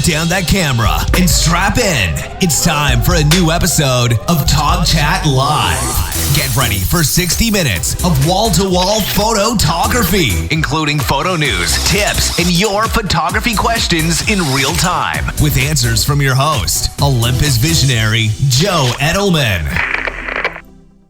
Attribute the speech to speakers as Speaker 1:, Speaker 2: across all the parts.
Speaker 1: down that camera and strap in. It's time for a new episode of TogChat Live. Get ready for 60 minutes of wall-to-wall photography, including photo news, tips, and your photography questions in real time, with answers from your host, Olympus Visionary Joe Edelman.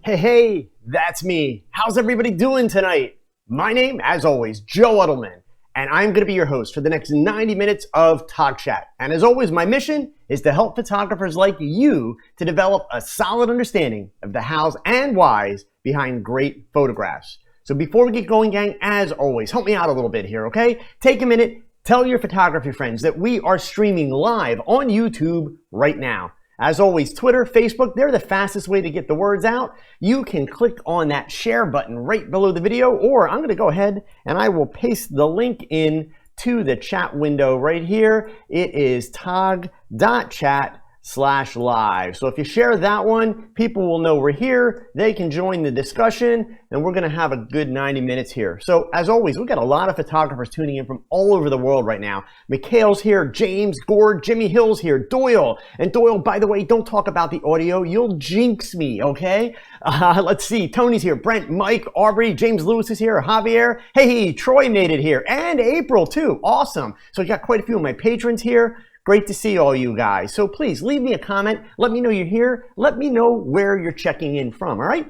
Speaker 2: Hey, that's me. How's everybody doing tonight? My name, as always, Joe Edelman, and I'm going to be your host for the next 90 minutes of TogChat. And as always, my mission is to help photographers like you to develop a solid understanding of the hows and whys behind great photographs. So before we get going, gang, as always, help me out a little bit here, okay? Take a minute, tell your photography friends that we are streaming live on YouTube right now. As always, Twitter, Facebook, they're the fastest way to get the words out. You can click on that share button right below the video, or I'm going to go ahead and I will paste the link in to the chat window right here. It is tog.chat/live. So if you share that one, people will know we're here. They can join the discussion, and we're going to have a good 90 minutes here. So as always, we've got a lot of photographers tuning in from all over the world right now. Mikhail's here, James, Gord, Jimmy Hill's here, Doyle. And Doyle, by the way, don't talk about the audio. You'll jinx me, okay? Let's see. Tony's here, Brent, Mike, Aubrey, James Lewis is here, Javier. Hey, Troy made it here, and April too. Awesome. So we got quite a few of my patrons here. Great to see all you guys. So please leave me a comment. Let me know you're here. Let me know where you're checking in from, all right?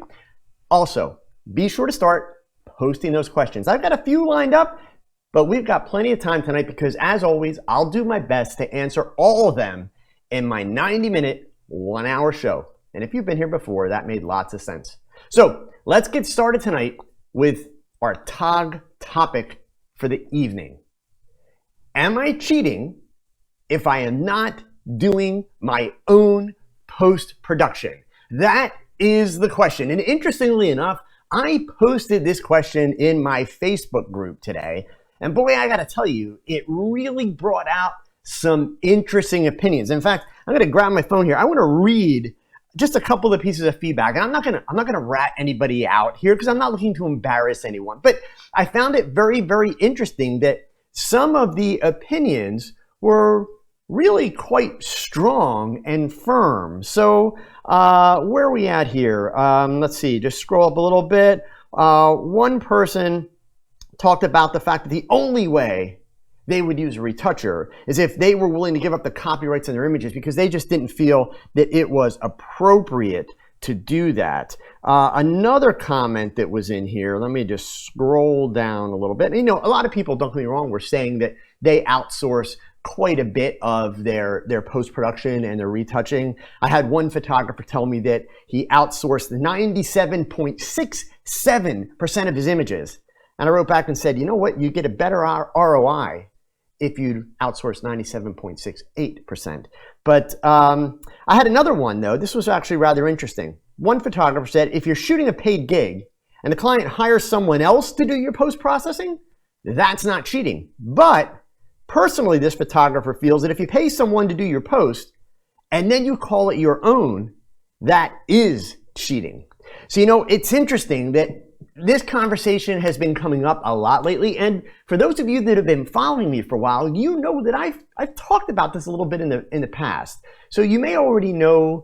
Speaker 2: Also, be sure to start posting those questions. I've got a few lined up, but we've got plenty of time tonight because, as always, I'll do my best to answer all of them in my 90-minute, 1-hour show. And if you've been here before, that made lots of sense. So let's get started tonight with our TOG topic for the evening. Am I cheating if I am not doing my own post-production? That is the question. And interestingly enough, I posted this question in my Facebook group today. And boy, I gotta tell you, it really brought out some interesting opinions. In fact, I'm gonna grab my phone here. I wanna read just a couple of pieces of feedback. And I'm not gonna rat anybody out here because I'm not looking to embarrass anyone. But I found it very, very interesting that some of the opinions were really quite strong and firm. So where are we at here? Let's see, just scroll up a little bit. One person talked about the fact that the only way they would use a retoucher is if they were willing to give up the copyrights on their images because they just didn't feel that it was appropriate to do that. Another comment that was in here, let me just scroll down a little bit. You know, a lot of people, don't get me wrong, were saying that they outsource quite a bit of their post-production and their retouching. I had one photographer tell me that he outsourced 97.67% of his images. And I wrote back and said, you know what, you get a better ROI if you outsource 97.68%. But I had another one though. This was actually rather interesting. One photographer said, if you're shooting a paid gig and the client hires someone else to do your post-processing, that's not cheating. But personally, this photographer feels that if you pay someone to do your post and then you call it your own, that is cheating. So, you know, it's interesting that this conversation has been coming up a lot lately. And for those of you that have been following me for a while, you know that I've talked about this a little bit in the past. So you may already know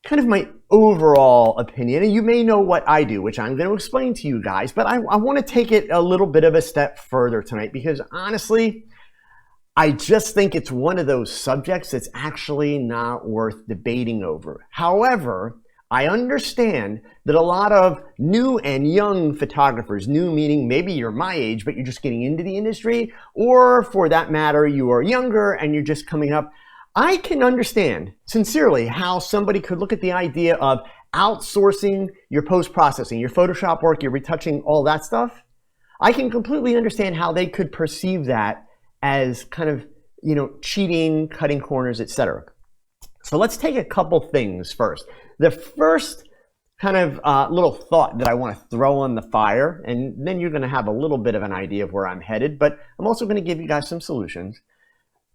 Speaker 2: kind of my overall opinion, and you may know what I do, which I'm going to explain to you guys. But I want to take it a little bit of a step further tonight because honestly, I just think it's one of those subjects that's actually not worth debating over. However, I understand that a lot of new and young photographers, new meaning maybe you're my age, but you're just getting into the industry, or for that matter, you are younger and you're just coming up. I can understand sincerely how somebody could look at the idea of outsourcing your post-processing, your Photoshop work, your retouching, all that stuff. I can completely understand how they could perceive that as kind of, you know, cheating, cutting corners, etc. So let's take a couple things first. The first kind of little thought that I want to throw on the fire, and then you're going to have a little bit of an idea of where I'm headed, but I'm also going to give you guys some solutions.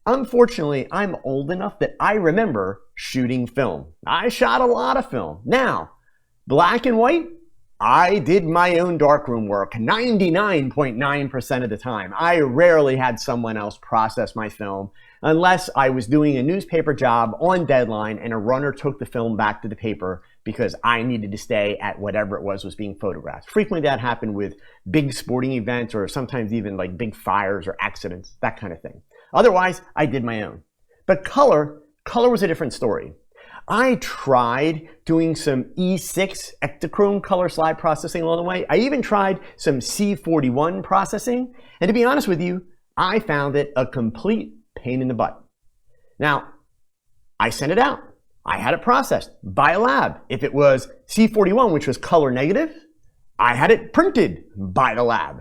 Speaker 2: Unfortunately, I'm old enough that I remember shooting film. I shot a lot of film. Now, black and white, I did my own darkroom work 99.9% of the time. I rarely had someone else process my film unless I was doing a newspaper job on deadline and a runner took the film back to the paper because I needed to stay at whatever it was being photographed. Frequently that happened with big sporting events or sometimes even like big fires or accidents, that kind of thing. Otherwise, I did my own. But color was a different story. I tried doing some E6 Ektachrome color slide processing along the way. I even tried some C41 processing. And to be honest with you, I found it a complete pain in the butt. Now, I sent it out. I had it processed by a lab. If it was C41, which was color negative, I had it printed by the lab.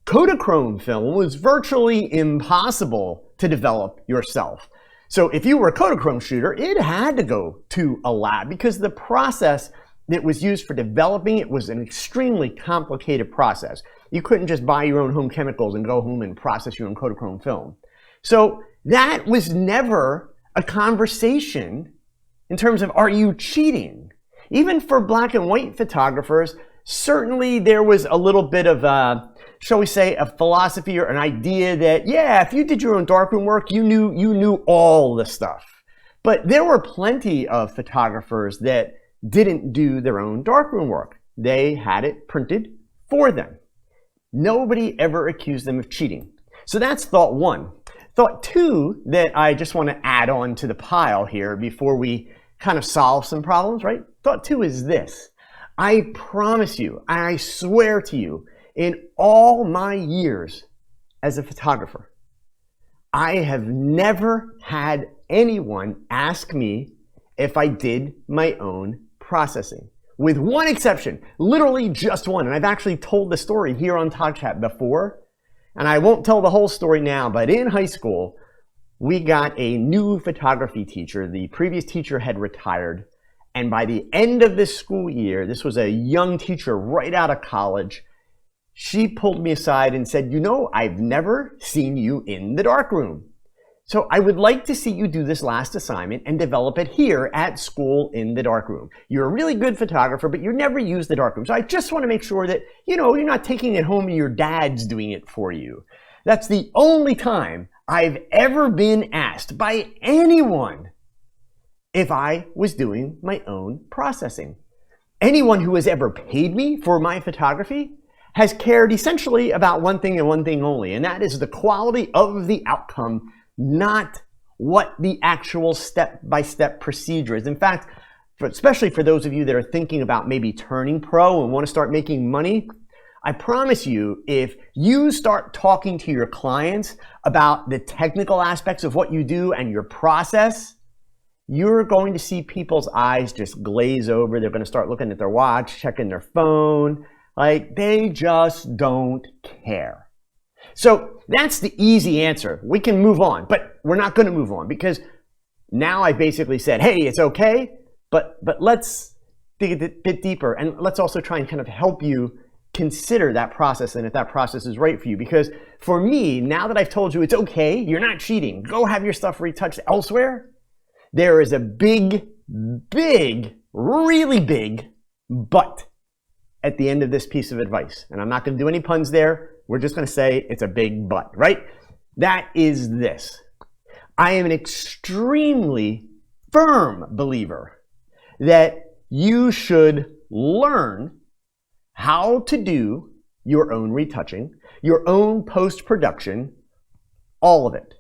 Speaker 2: Kodachrome film was virtually impossible to develop yourself. So if you were a Kodachrome shooter, it had to go to a lab because the process that was used for developing it was an extremely complicated process. You couldn't just buy your own home chemicals and go home and process your own Kodachrome film. So that was never a conversation in terms of, are you cheating? Even for black and white photographers, certainly there was a little bit of shall we say, a philosophy or an idea that, yeah, if you did your own darkroom work, you knew all the stuff. But there were plenty of photographers that didn't do their own darkroom work. They had it printed for them. Nobody ever accused them of cheating. So that's thought one. Thought two that I just want to add on to the pile here before we kind of solve some problems, right? Thought two is this. I promise you, and I swear to you, in all my years as a photographer, I have never had anyone ask me if I did my own processing. With one exception, literally just one. And I've actually told the story here on TogChat before, and I won't tell the whole story now, but in high school, we got a new photography teacher. The previous teacher had retired, and by the end of this school year, this was a young teacher right out of college, she pulled me aside and said, you know, I've never seen you in the darkroom. So I would like to see you do this last assignment and develop it here at school in the darkroom. You're a really good photographer, but you never use the darkroom. So I just want to make sure that, you know, you're not taking it home and your dad's doing it for you. That's the only time I've ever been asked by anyone if I was doing my own processing. Anyone who has ever paid me for my photography has cared essentially about one thing and one thing only, and that is the quality of the outcome, not what the actual step-by-step procedure is. In fact, especially for those of you that are thinking about maybe turning pro and want to start making money, I promise you, if you start talking to your clients about the technical aspects of what you do and your process, you're going to see people's eyes just glaze over. They're going to start looking at their watch, checking their phone. Like, they just don't care. So that's the easy answer. We can move on, but we're not going to move on because now I basically said, hey, it's okay, but let's dig a bit deeper, and let's also try and kind of help you consider that process and if that process is right for you. Because for me, now that I've told you it's okay, you're not cheating, go have your stuff retouched elsewhere, there is a big, really big but at the end of this piece of advice. And I'm not going to do any puns there. We're just going to say it's a big but, right? That is this. I am an extremely firm believer that you should learn how to do your own retouching, your own post-production, all of it.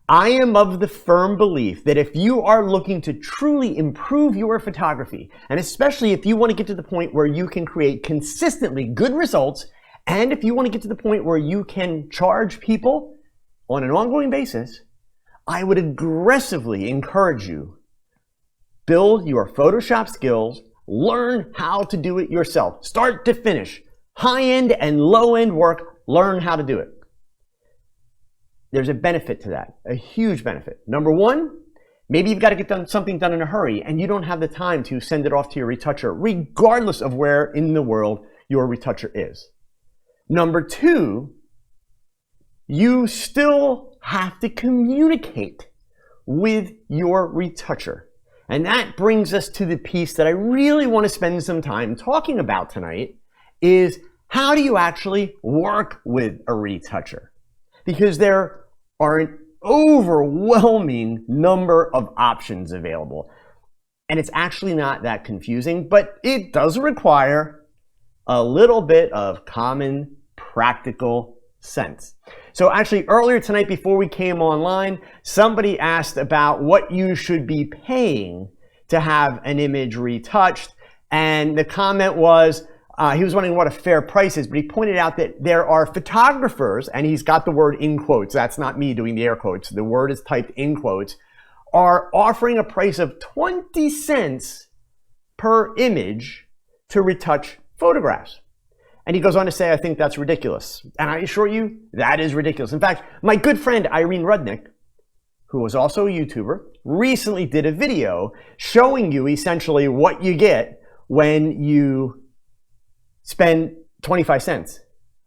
Speaker 2: I am of the firm belief that if you are looking to truly improve your photography, and especially if you want to get to the point where you can create consistently good results, and if you want to get to the point where you can charge people on an ongoing basis, I would aggressively encourage you, build your Photoshop skills, learn how to do it yourself, start to finish, high-end and low-end work, learn how to do it. There's a benefit to that, a huge benefit. Number one, maybe you've got to get something done in a hurry and you don't have the time to send it off to your retoucher, regardless of where in the world your retoucher is. Number two, you still have to communicate with your retoucher. And that brings us to the piece that I really want to spend some time talking about tonight is how do you actually work with a retoucher? Because there are an overwhelming number of options available. And it's actually not that confusing, but it does require a little bit of common practical sense. So actually earlier tonight before we came online, somebody asked about what you should be paying to have an image retouched. And the comment was, he was wondering what a fair price is, but he pointed out that there are photographers, and he's got the word in quotes, that's not me doing the air quotes, the word is typed in quotes, are offering a price of 20 cents per image to retouch photographs. And he goes on to say, I think that's ridiculous. And I assure you, that is ridiculous. In fact, my good friend Irene Rudnick, who was also a YouTuber, recently did a video showing you essentially what you get when you spend 25 cents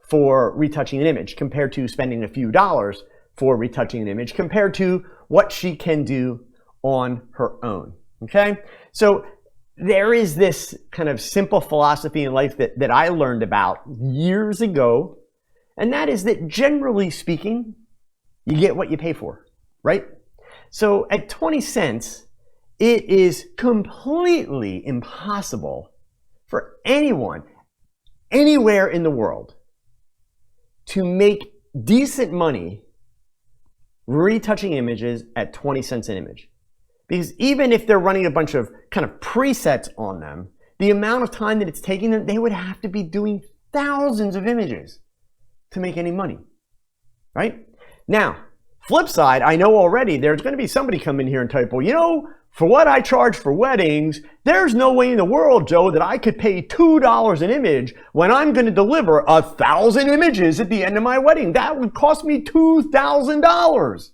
Speaker 2: for retouching an image compared to spending a few dollars for retouching an image compared to what she can do on her own. Okay? So there is this kind of simple philosophy in life that I learned about years ago, and that is that generally speaking, you get what you pay for, right? So at 20 cents, it is completely impossible for anyone, anywhere in the world, to make decent money retouching images at 20 cents an image. Because even if they're running a bunch of kind of presets on them, the amount of time that it's taking them, they would have to be doing thousands of images to make any money, right? Now, flip side, I know already there's going to be somebody come in here and type, well, you know, for what I charge for weddings, there's no way in the world, Joe, that I could pay $2 an image when I'm going to deliver 1,000 images at the end of my wedding. That would cost me $2,000.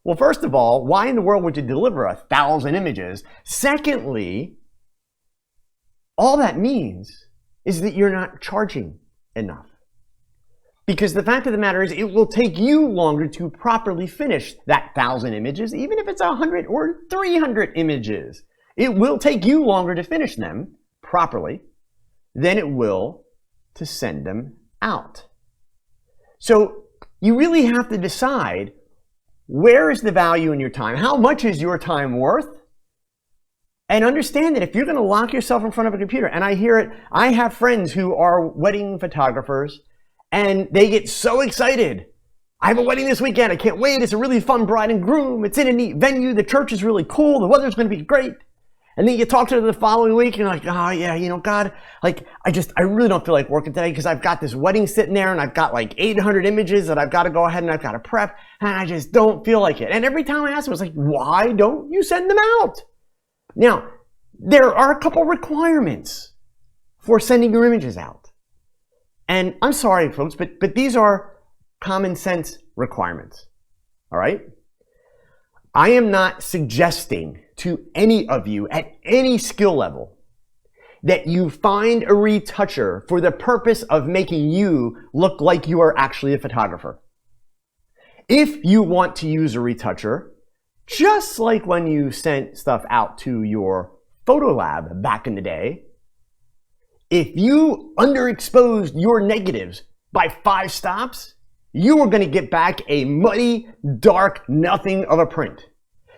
Speaker 2: Well, first of all, why in the world would you deliver 1,000 images? Secondly, all that means is that you're not charging enough. Because the fact of the matter is it will take you longer to properly finish that 1,000 images, even if it's 100 or 300 images. It will take you longer to finish them properly than it will to send them out. So you really have to decide, where is the value in your time? How much is your time worth? And understand that if you're going to lock yourself in front of a computer, and I hear it, I have friends who are wedding photographers, and they get so excited. I have a wedding this weekend. I can't wait. It's a really fun bride and groom. It's in a neat venue. The church is really cool. The weather's going to be great. And then you talk to them the following week, and you're like, oh yeah, you know, God, like, I really don't feel like working today because I've got this wedding sitting there and I've got like 800 images that I've got to go ahead and I've got to prep, and I just don't feel like it. And every time I ask them, it's like, why don't you send them out? Now, there are a couple requirements for sending your images out. And I'm sorry, folks, but these are common sense requirements, all right? I am not suggesting to any of you at any skill level that you find a retoucher for the purpose of making you look like you are actually a photographer. If you want to use a retoucher, just like when you sent stuff out to your photo lab back in the day, if you underexposed your negatives by 5 stops, you are going to get back a muddy, dark nothing of a print.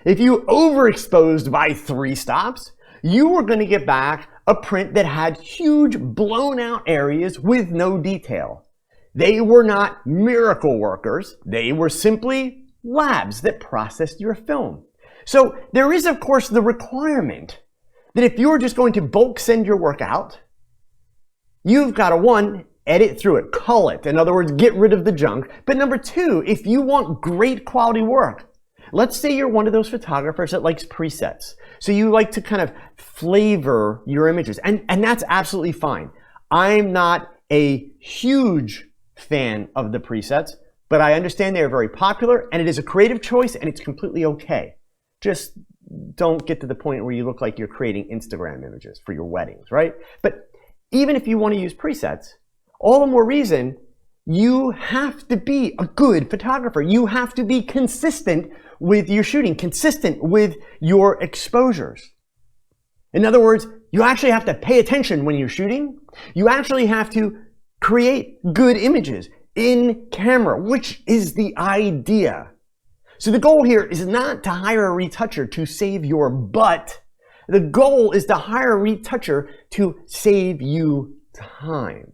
Speaker 2: If you overexposed by 3 stops, you were going to get back a print that had huge blown out areas with no detail. They were not miracle workers. They were simply labs that processed your film. So there is, of course, the requirement that if you're just going to bulk send your work out, you've got to, 1, edit through it, cull it. In other words, get rid of the junk. But number 2, if you want great quality work, let's say you're one of those photographers that likes presets. So you like to kind of flavor your images, and that's absolutely fine. I'm not a huge fan of the presets, but I understand they are very popular, and it is a creative choice, and it's completely okay. Just don't get to the point where you look like you're creating Instagram images for your weddings, right? But even if you want to use presets, all the more reason you have to be a good photographer. You have to be consistent with your shooting, consistent with your exposures. In other words, you actually have to pay attention when you're shooting. You actually have to create good images in camera, which is the idea. So the goal here is not to hire a retoucher to save your butt. The goal is to hire a retoucher to save you time.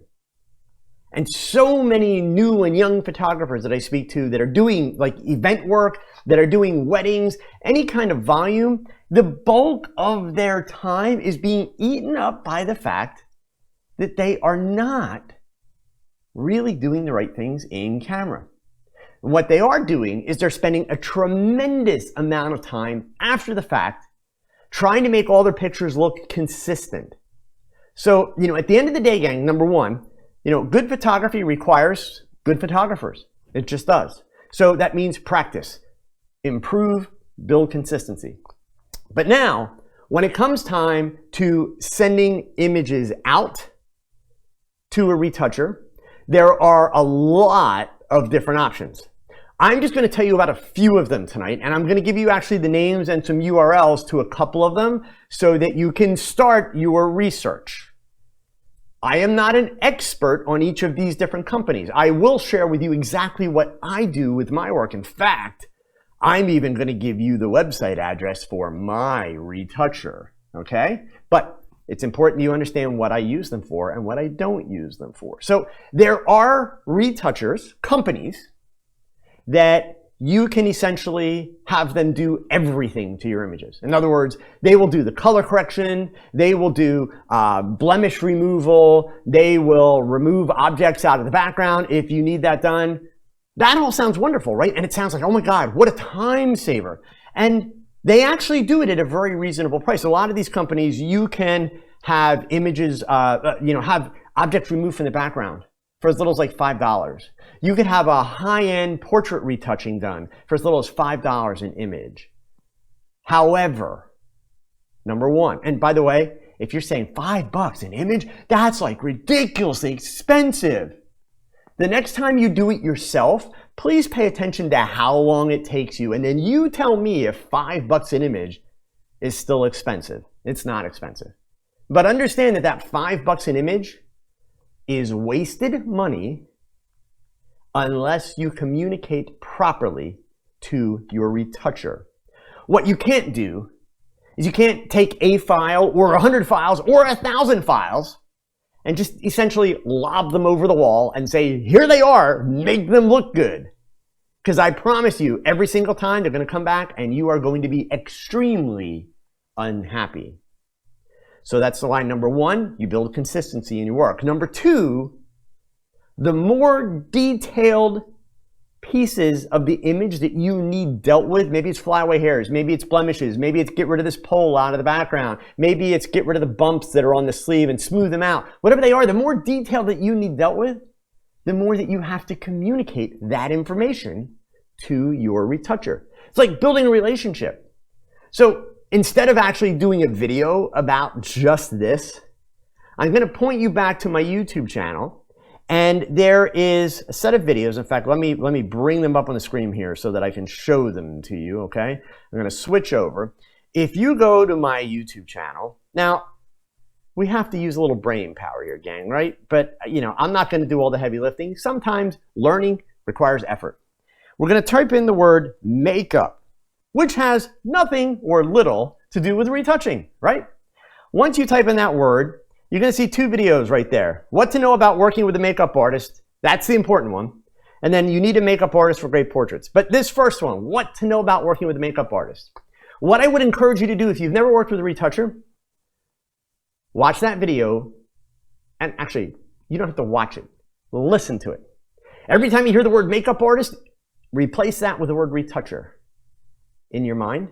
Speaker 2: And so many new and young photographers that I speak to that are doing like event work, that are doing weddings, any kind of volume, the bulk of their time is being eaten up by the fact that they are not really doing the right things in camera. What they are doing is they're spending a tremendous amount of time after the fact trying to make all their pictures look consistent. So, at the end of the day, gang, number one, good photography requires good photographers. It just does. So that means practice, improve, build consistency. But now, when it comes time to sending images out to a retoucher, there are a lot of different options. I'm just going to tell you about a few of them tonight, and I'm going to give you actually the names and some URLs to a couple of them so that you can start your research. I am not an expert on each of these different companies. I will share with you exactly what I do with my work. In fact, I'm even going to give you the website address for my retoucher, okay? But it's important you understand what I use them for and what I don't use them for. So there are retouchers, companies, that you can essentially have them do everything to your images. In other words, they will do the color correction, they will do blemish removal, they will remove objects out of the background if you need that done. That all sounds wonderful, right? And it sounds like, oh my God, what a time saver. And they actually do it at a very reasonable price. A lot of these companies, you can have images, have objects removed from the background for as little as like $5. You could have a high-end portrait retouching done for as little as $5 an image. However, number one, and by the way, if you're saying $5 an image, that's like ridiculously expensive. The next time you do it yourself, please pay attention to how long it takes you, and then you tell me if $5 an image is still expensive. It's not expensive. But understand that $5 an image is wasted money unless you communicate properly to your retoucher. What you can't do is you can't take a file or 100 files or 1,000 files and just essentially lob them over the wall and say, here they are, make them look good. Because I promise you, every single time they're going to come back and you are going to be extremely unhappy. So that's the line number one, you build consistency in your work. Number two, the more detailed pieces of the image that you need dealt with, maybe it's flyaway hairs, maybe it's blemishes, maybe it's get rid of this pole out of the background, maybe it's get rid of the bumps that are on the sleeve and smooth them out. Whatever they are, the more detail that you need dealt with, the more that you have to communicate that information to your retoucher. It's like building a relationship. So instead of actually doing a video about just this, I'm going to point you back to my YouTube channel. And there is a set of videos. In fact, let me bring them up on the screen here so that I can show them to you, okay? I'm going to switch over. If you go to my YouTube channel, now, we have to use a little brain power here, gang, right? But, I'm not going to do all the heavy lifting. Sometimes learning requires effort. We're going to type in the word makeup, which has nothing or little to do with retouching, right? Once you type in that word, you're going to see two videos right there. What to know about working with a makeup artist. That's the important one. And then you need a makeup artist for great portraits. But this first one, what to know about working with a makeup artist. What I would encourage you to do if you've never worked with a retoucher, watch that video. And actually, you don't have to watch it. Listen to it. Every time you hear the word makeup artist, replace that with the word retoucher in your mind.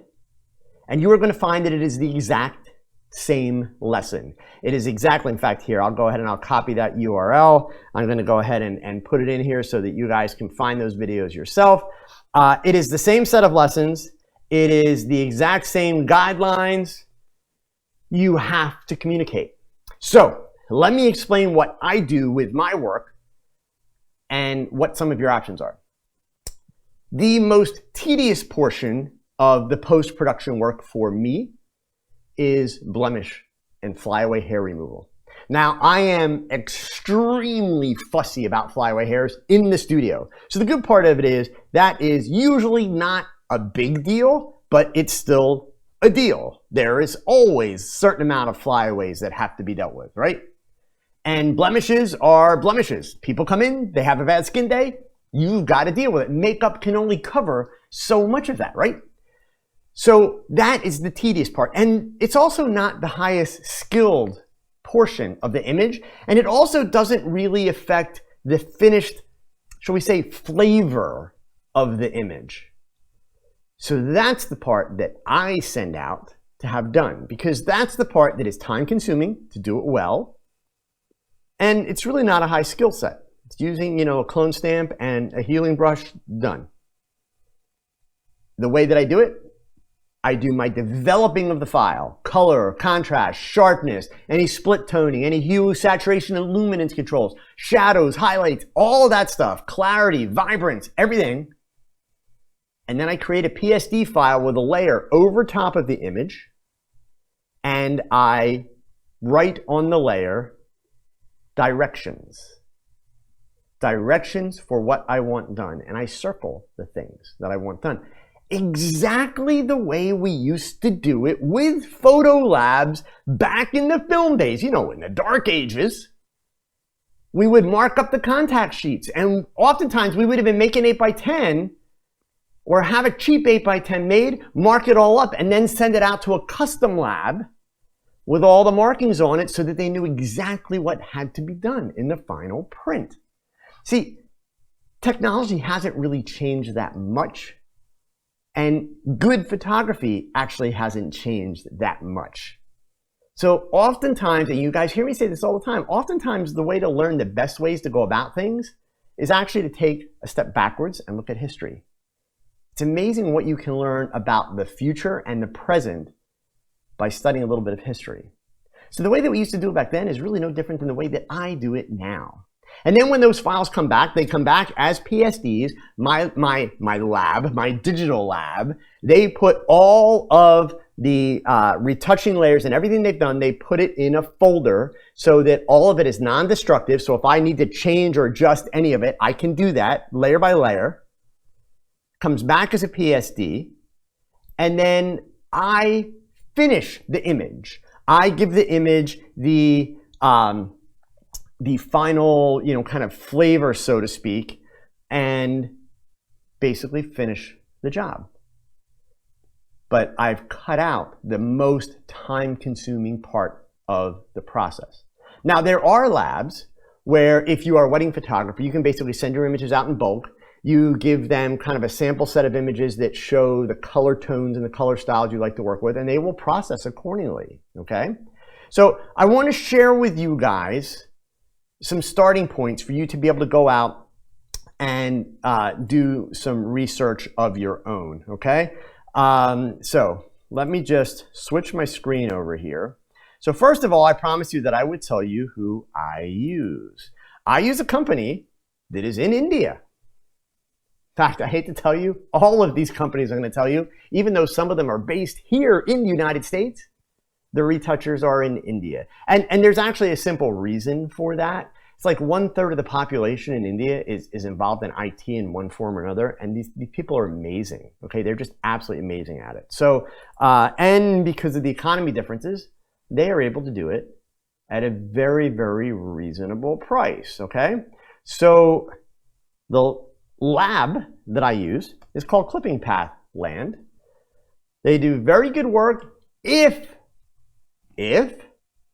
Speaker 2: And you are going to find that it is the exact same lesson. It is exactly, in fact, here, I'll go ahead and I'll copy that URL. I'm going to go ahead and put it in here so that you guys can find those videos yourself. It is the same set of lessons. It is the exact same guidelines. You have to communicate. So let me explain what I do with my work and what some of your options are. The most tedious portion of the post-production work for me is blemish and flyaway hair removal. Now, I am extremely fussy about flyaway hairs in the studio. So the good part of it is that is usually not a big deal, but it's still a deal. There is always a certain amount of flyaways that have to be dealt with, right? And blemishes are blemishes. People come in, they have a bad skin day, you've got to deal with it. Makeup can only cover so much of that, right? So that is the tedious part. And it's also not the highest skilled portion of the image. And it also doesn't really affect the finished, shall we say, flavor of the image. So that's the part that I send out to have done, because that's the part that is time consuming to do it well. And it's really not a high skill set. It's using, a clone stamp and a healing brush, done. The way that I do it, I do my developing of the file, color, contrast, sharpness, any split toning, any hue, saturation, and luminance controls, shadows, highlights, all of that stuff, clarity, vibrance, everything. And then I create a PSD file with a layer over top of the image, and I write on the layer directions for what I want done, and I circle the things that I want done. Exactly the way we used to do it with photo labs back in the film days, in the dark ages. We would mark up the contact sheets, and oftentimes we would have been making 8x10 or have a cheap 8x10 made, mark it all up, and then send it out to a custom lab with all the markings on it so that they knew exactly what had to be done in the final print. See, technology hasn't really changed that much. And good photography actually hasn't changed that much. So oftentimes, and you guys hear me say this all the time, oftentimes the way to learn the best ways to go about things is actually to take a step backwards and look at history. It's amazing what you can learn about the future and the present by studying a little bit of history. So the way that we used to do it back then is really no different than the way that I do it now. And then when those files come back, they come back as PSDs, my lab, my digital lab. They put all of the retouching layers and everything they've done, they put it in a folder so that all of it is non-destructive. So if I need to change or adjust any of it, I can do that layer by layer. Comes back as a PSD. And then I finish the image. I give the image the final, kind of flavor, so to speak, and basically finish the job. But I've cut out the most time-consuming part of the process. Now, there are labs where if you are a wedding photographer, you can basically send your images out in bulk. You give them kind of a sample set of images that show the color tones and the color styles you like to work with, and they will process accordingly, okay? So I want to share with you guys some starting points for you to be able to go out and do some research of your own, okay? So let me just switch my screen over here. So first of all, I promised you that I would tell you who I use. I use a company that is in India. In fact, I hate to tell you, all of these companies I'm going to tell you, even though some of them are based here in the United States, the retouchers are in India. And there's actually a simple reason for that. It's like 1/3 of the population in India is involved in IT in one form or another. And these people are amazing. Okay, they're just absolutely amazing at it. So, and because of the economy differences, they are able to do it at a very, very reasonable price. Okay, so the lab that I use is called Clipping Path Land. They do very good work if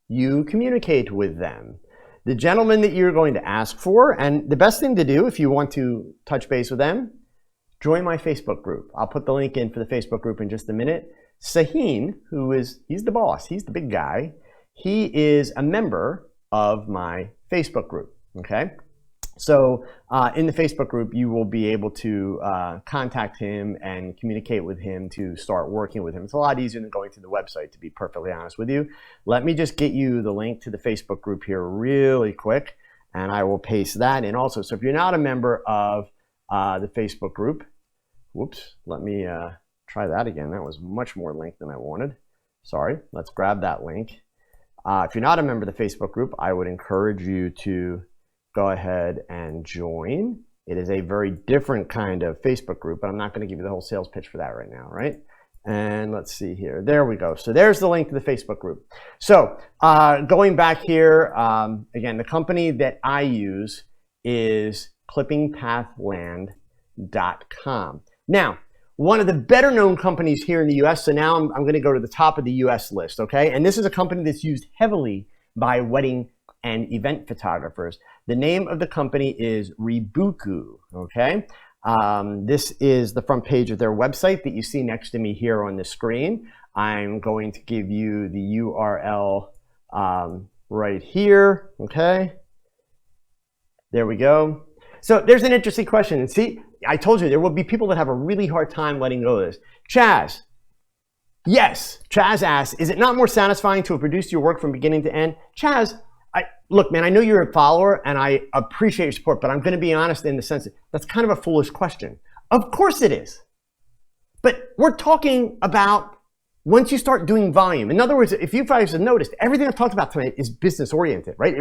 Speaker 2: you communicate with them. The gentleman that you're going to ask for, and the best thing to do if you want to touch base with them, join my Facebook group. I'll put the link in for the Facebook group in just a minute. Sahin, he's the boss, he's the big guy. He is a member of my Facebook group, okay? So in the Facebook group, you will be able to contact him and communicate with him to start working with him. It's a lot easier than going to the website, to be perfectly honest with you. Let me just get you the link to the Facebook group here really quick, and I will paste that in also. So if you're not a member of the Facebook group, whoops, let me try that again. That was much more link than I wanted. Sorry, let's grab that link. If you're not a member of the Facebook group, I would encourage you to go ahead and join. It is a very different kind of Facebook group, but I'm not going to give you the whole sales pitch for that right now, right? And let's see here. There we go. So there's the link to the Facebook group. So going back here, again, the company that I use is clippingpathland.com. Now, one of the better known companies here in the US, so now I'm going to go to the top of the US list, okay? And this is a company that's used heavily by wedding and event photographers. The name of the company is Rebuku, okay? This is the front page of their website that you see next to me here on the screen. I'm going to give you the URL right here, okay? There we go. So there's an interesting question. And see, I told you there will be people that have a really hard time letting go of this. Chaz, yes, Chaz asks, is it not more satisfying to have produced your work from beginning to end? Chaz, look, man, I know you're a follower and I appreciate your support, but I'm going to be honest in the sense that that's kind of a foolish question. Of course it is. But we're talking about once you start doing volume. In other words, if you guys have noticed, everything I've talked about tonight is business oriented, right?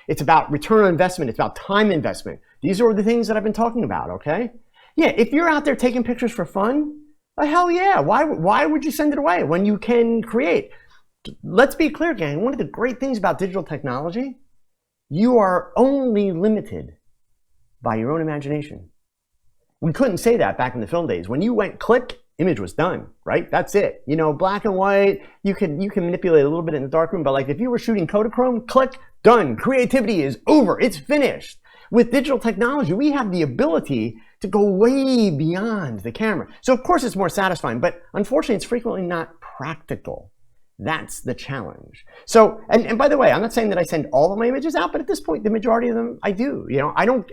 Speaker 2: It's about return on investment. It's about time investment. These are the things that I've been talking about, okay? Yeah, if you're out there taking pictures for fun, hell yeah. Why would you send it away when you can create? Let's be clear, gang. One of the great things about digital technology, you are only limited by your own imagination. We couldn't say that back in the film days. When you went click, image was done, right? That's it. You know, black and white, you can manipulate a little bit in the darkroom, but like if you were shooting Kodachrome, click, done. Creativity is over. It's finished. With digital technology, we have the ability to go way beyond the camera. So of course it's more satisfying, but unfortunately it's frequently not practical. That's the challenge. So, and by the way, I'm not saying that I send all of my images out, but at this point, the majority of them I do. You know, I don't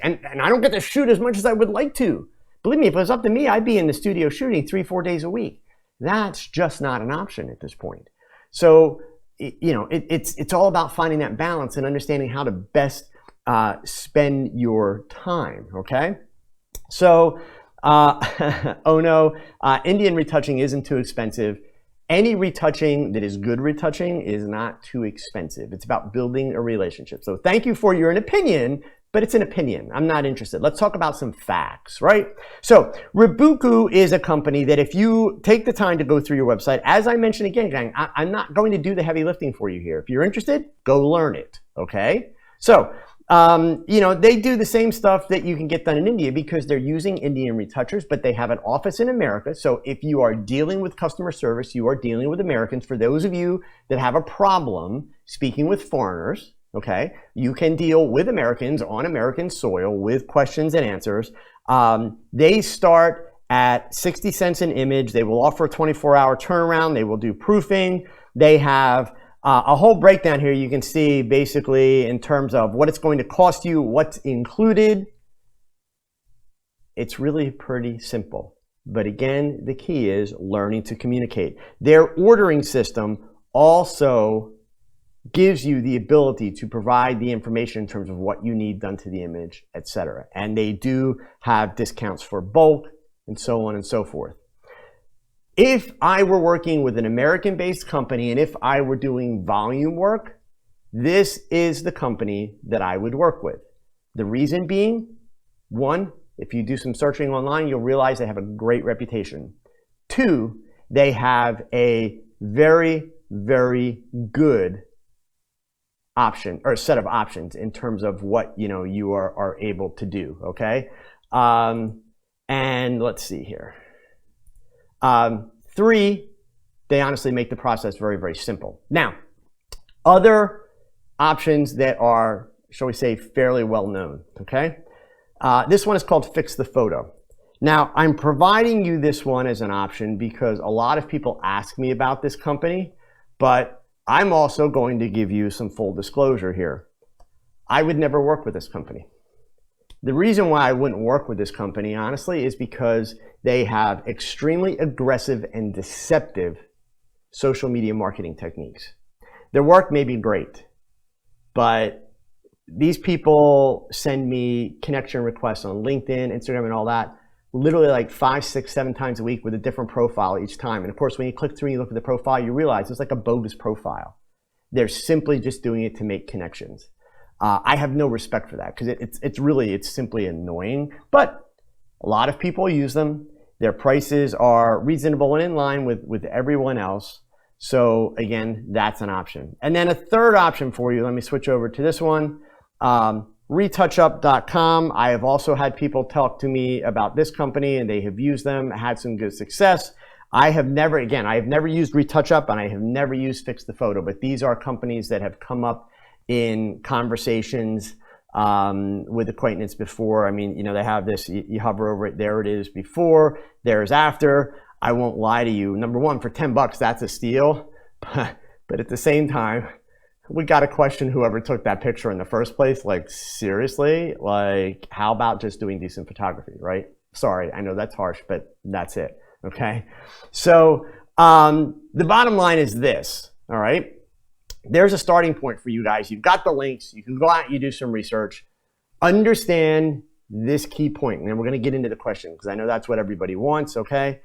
Speaker 2: get to shoot as much as I would like to. Believe me, if it was up to me, I'd be in the studio shooting 3-4 days a week. That's just not an option at this point. So, you know, it's all about finding that balance and understanding how to best spend your time, okay? So, oh no, Indian retouching isn't too expensive. Any retouching that is good retouching is not too expensive. It's about building a relationship. So thank you for your opinion, but it's an opinion. I'm not interested. Let's talk about some facts, right? So Rebuku is a company that if you take the time to go through your website, as I mentioned again, gang, I'm not going to do the heavy lifting for you here. If you're interested, go learn it, okay? So, you know, they do the same stuff that you can get done in India because they're using Indian retouchers, but they have an office in America. So if you are dealing with customer service, you are dealing with Americans. For those of you that have a problem speaking with foreigners, okay, you can deal with Americans on American soil with questions and answers. They start at 60 cents an image. They will offer a 24-hour turnaround. They will do proofing. They have a whole breakdown here you can see basically in terms of what it's going to cost you, what's included. It's really pretty simple. But again, the key is learning to communicate. Their ordering system also gives you the ability to provide the information in terms of what you need done to the image, etc. And they do have discounts for bulk and so on and so forth. If I were working with an American-based company and if I were doing volume work, this is the company that I would work with. The reason being, one, if you do some searching online, you'll realize they have a great reputation. Two, they have a very, very good option or set of options in terms of what you are able to do, okay? And let's see here. Three, they honestly make the process very, very simple. Now, other options that are, shall we say, fairly well known, okay? This one is called Fix the Photo. Now, I'm providing you this one as an option because a lot of people ask me about this company, but I'm also going to give you some full disclosure here. I would never work with this company. The reason why I wouldn't work with this company, honestly, is because they have extremely aggressive and deceptive social media marketing techniques. Their work may be great, but these people send me connection requests on LinkedIn, Instagram, and all that, literally like 5, 6, 7 times a week with a different profile each time. And of course, when you click through and you look at the profile, you realize it's like a bogus profile. They're simply just doing it to make connections. I have no respect for that because it's simply annoying. But a lot of people use them. Their prices are reasonable and in line with everyone else. So again, that's an option. And then a third option for you, let me switch over to this one, retouchup.com. I have also had people talk to me about this company and they have used them, had some good success. I have never used RetouchUp and I have never used Fix the Photo, but these are companies that have come up in conversations with acquaintance before. I mean, they have this, you hover over it, there it is before, there's after. I won't lie to you. Number one, for $10, that's a steal. But at the same time, we got to question whoever took that picture in the first place. Like, seriously? Like, how about just doing decent photography, right? Sorry, I know that's harsh, but that's it, okay? So the bottom line is this, all right? There's a starting point for you guys. You've got the links. You can go out, you do some research. Understand this key point, and then we're going to get into the question because I know that's what everybody wants, okay?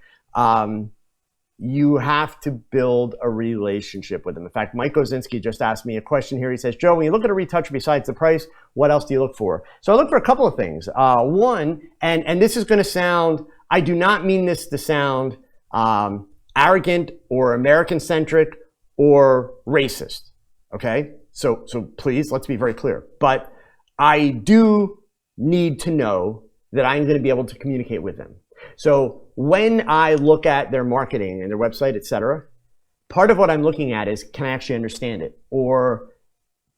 Speaker 2: You have to build a relationship with them. In fact, Mike Kozinski just asked me a question here. He says, Joe, when you look at a retoucher besides the price, what else do you look for? So I look for a couple of things. One, and this is going to sound, I do not mean this to sound arrogant or American-centric or racist, okay? So please, let's be very clear. But I do need to know that I'm going to be able to communicate with them. So when I look at their marketing and their website, etc., part of what I'm looking at is, can I actually understand it? Or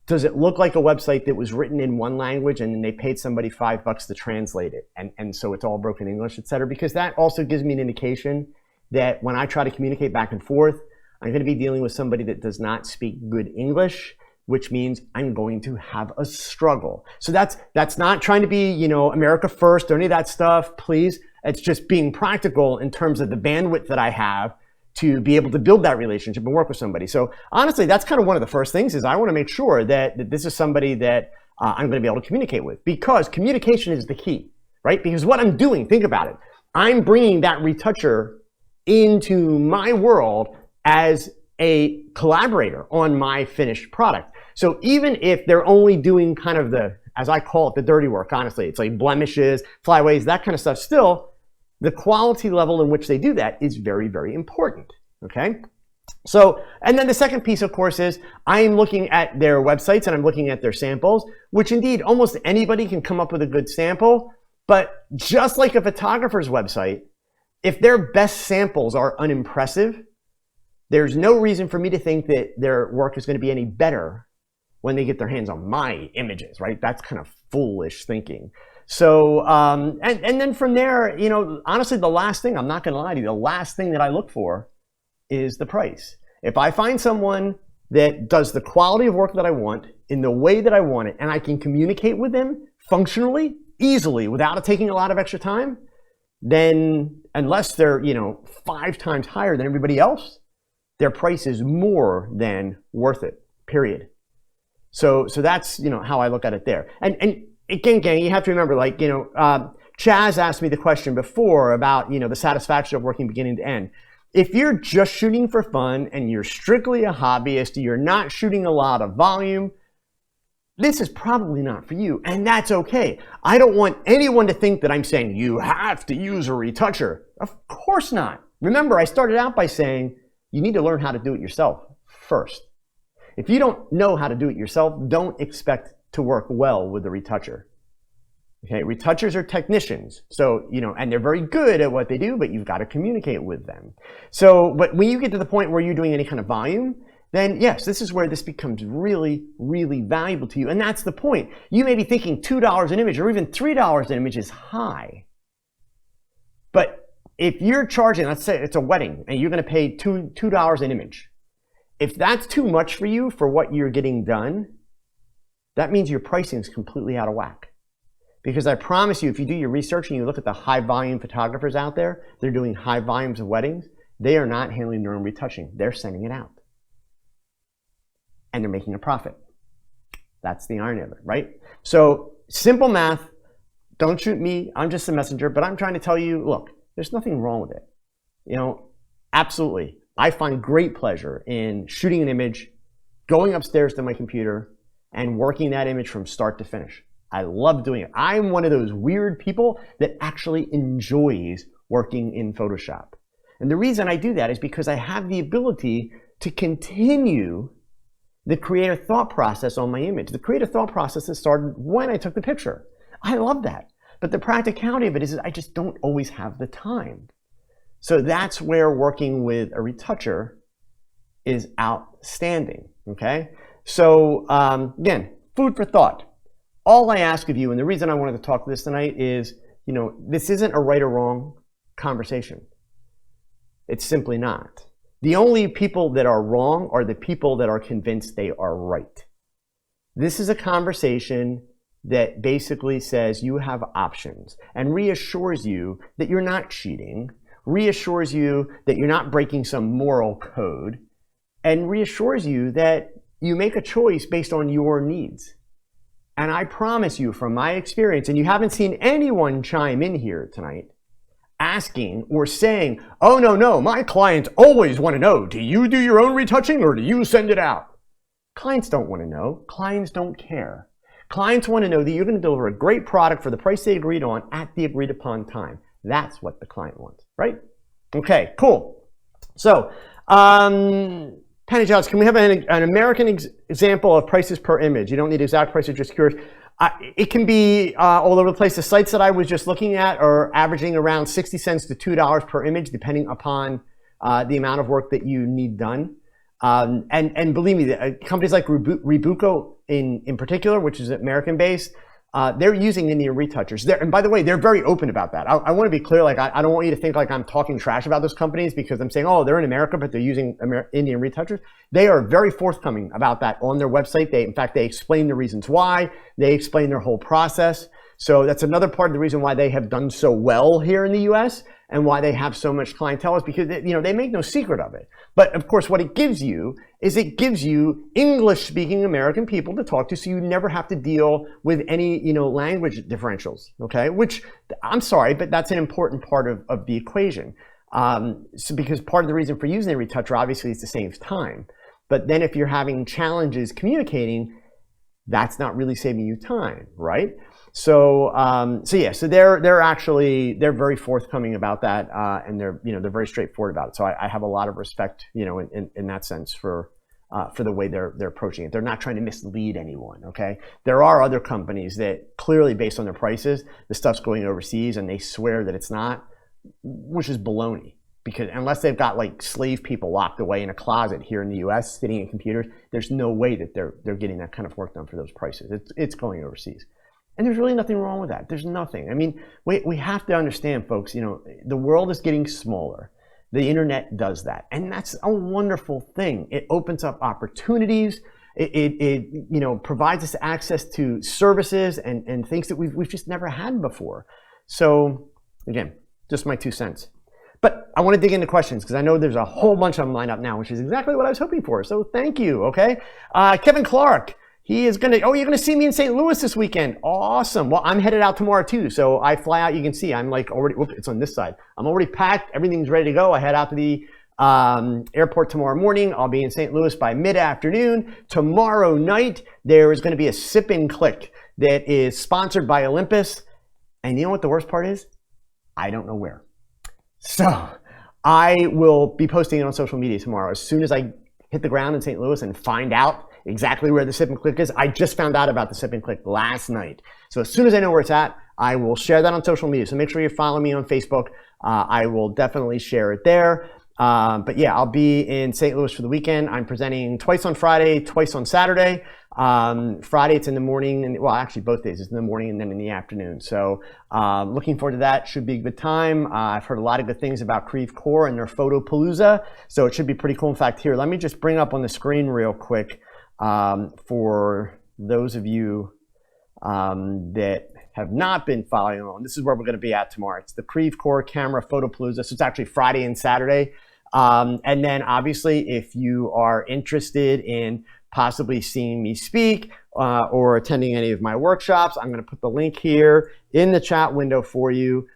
Speaker 2: does it look like a website that was written in one language and then they paid somebody $5 to translate it? And so it's all broken English, etc. Because that also gives me an indication that when I try to communicate back and forth, I'm going to be dealing with somebody that does not speak good English, which means I'm going to have a struggle. So that's not trying to be, America first or any of that stuff, please. It's just being practical in terms of the bandwidth that I have to be able to build that relationship and work with somebody. So honestly, that's kind of one of the first things is I want to make sure that this is somebody that I'm going to be able to communicate with, because communication is the key, right? Because what I'm doing, think about it. I'm bringing that retoucher into my world as a collaborator on my finished product. So even if they're only doing kind of the, as I call it, the dirty work, honestly, it's like blemishes, flyaways, that kind of stuff, still, the quality level in which they do that is very, very important, okay? So, and then the second piece, of course, is I'm looking at their websites and I'm looking at their samples, which indeed almost anybody can come up with a good sample, but just like a photographer's website, if their best samples are unimpressive, there's no reason for me to think that their work is going to be any better when they get their hands on my images, right? That's kind of foolish thinking. So, and then from there, honestly, the last thing, I'm not going to lie to you, the last thing that I look for is the price. If I find someone that does the quality of work that I want in the way that I want it, and I can communicate with them functionally, easily, without it taking a lot of extra time, then unless they're, 5 times higher than everybody else, their price is more than worth it, period. So that's, how I look at it there. And again, gang, you have to remember, Chaz asked me the question before about, the satisfaction of working beginning to end. If you're just shooting for fun and you're strictly a hobbyist, you're not shooting a lot of volume, this is probably not for you, and that's okay. I don't want anyone to think that I'm saying you have to use a retoucher. Of course not. Remember, I started out by saying you need to learn how to do it yourself first. If you don't know how to do it yourself, don't expect to work well with a retoucher. Okay, retouchers are technicians, so, and they're very good at what they do, but you've got to communicate with them. So, but when you get to the point where you're doing any kind of volume, then yes, this is where this becomes really, really valuable to you. And that's the point. You may be thinking $2 an image or even $3 an image is high. But if you're charging, let's say it's a wedding, and you're going to pay $2 an image. If that's too much for you for what you're getting done, that means your pricing is completely out of whack. Because I promise you, if you do your research and you look at the high volume photographers out there, they're doing high volumes of weddings, they are not handling their own retouching. They're sending it out. And they're making a profit. That's the irony of it, right? So simple math, don't shoot me, I'm just a messenger, but I'm trying to tell you, look, there's nothing wrong with it. Absolutely. I find great pleasure in shooting an image, going upstairs to my computer, and working that image from start to finish. I love doing it. I'm one of those weird people that actually enjoys working in Photoshop. And the reason I do that is because I have the ability to continue the creative thought process on my image. The creative thought process that started when I took the picture. I love that. But the practicality of it is I just don't always have the time. So that's where working with a retoucher is outstanding, okay? So again, food for thought. All I ask of you, and the reason I wanted to talk this tonight is, this isn't a right or wrong conversation. It's simply not. The only people that are wrong are the people that are convinced they are right. This is a conversation that basically says you have options and reassures you that you're not cheating, reassures you that you're not breaking some moral code, and reassures you that you make a choice based on your needs. And I promise you from my experience, and you haven't seen anyone chime in here tonight, asking or saying, oh, no, my clients always want to know, do you do your own retouching or do you send it out? Clients don't want to know. Clients don't care. Clients want to know that you're going to deliver a great product for the price they agreed on at the agreed upon time. That's what the client wants, right? Okay, cool. So, Penny Jones, can we have an American example of prices per image? You don't need exact prices, just curious. It can be all over the place. The sites that I was just looking at are averaging around 60 cents to $2 per image, depending upon the amount of work that you need done. And believe me, companies like Rebuco in particular, which is American-based, they're using Indian retouchers. And by the way, they're very open about that. I want to be clear, I don't want you to think like I'm talking trash about those companies because I'm saying, oh, they're in America, but they're using Indian retouchers. They are very forthcoming about that on their website. In fact, they explain the reasons why. They explain their whole process. So that's another part of the reason why they have done so well here in the US and why they have so much clientele is because they make no secret of it. But of course, what it gives you is it gives you English-speaking American people to talk to, so you never have to deal with any language differentials. Okay, which I'm sorry, but that's an important part of the equation. So because part of the reason for using a retoucher obviously is to save time. But then if you're having challenges communicating, that's not really saving you time, right? So so they're very forthcoming about that, and they're very straightforward about it. So I have a lot of respect, in that sense for the way they're approaching it. They're not trying to mislead anyone. Okay, there are other companies that clearly, based on their prices, the stuff's going overseas, and they swear that it's not, which is baloney. Because unless they've got like slave people locked away in a closet here in the U.S. sitting at computers, there's no way that they're getting that kind of work done for those prices. It's going overseas. And there's really nothing wrong with that. There's nothing. I mean, we have to understand, folks, the world is getting smaller. The internet does that. And that's a wonderful thing. It opens up opportunities. It provides us access to services and things that we've just never had before. So again, just my 2 cents. But I want to dig into questions because I know there's a whole bunch of them lined up now, which is exactly what I was hoping for. So thank you, okay? Kevin Clark. He is going to, you're going to see me in St. Louis this weekend. Awesome. Well, I'm headed out tomorrow too. So I fly out, you can see, I'm like already, it's on this side. I'm already packed. Everything's ready to go. I head out to the airport tomorrow morning. I'll be in St. Louis by mid-afternoon. Tomorrow night, there is going to be a Sip and Click that is sponsored by Olympus. And you know what the worst part is? I don't know where. So I will be posting it on social media tomorrow. As soon as I hit the ground in St. Louis and find out exactly where the Sip and Click is. I just found out about the Sip and Click last night. So as soon as I know where it's at, I will share that on social media. So make sure you follow me on Facebook. I will definitely share it there. But yeah, I'll be in St. Louis for the weekend. I'm presenting twice on Friday, twice on Saturday. Friday it's in the morning, and well, actually both days. It's in the morning and then in the afternoon. So looking forward to that. Should be a good time. I've heard a lot of good things about Creve Coeur and their Photopalooza. So it should be pretty cool. In fact, here, let me just bring up on the screen real quick for those of you that have not been following along. This is where we're going to be at tomorrow. It's the Creve Coeur Camera Photopalooza. So it's actually Friday and Saturday. And then obviously, if you are interested in possibly seeing me speak or attending any of my workshops, I'm going to put the link here in the chat window for you.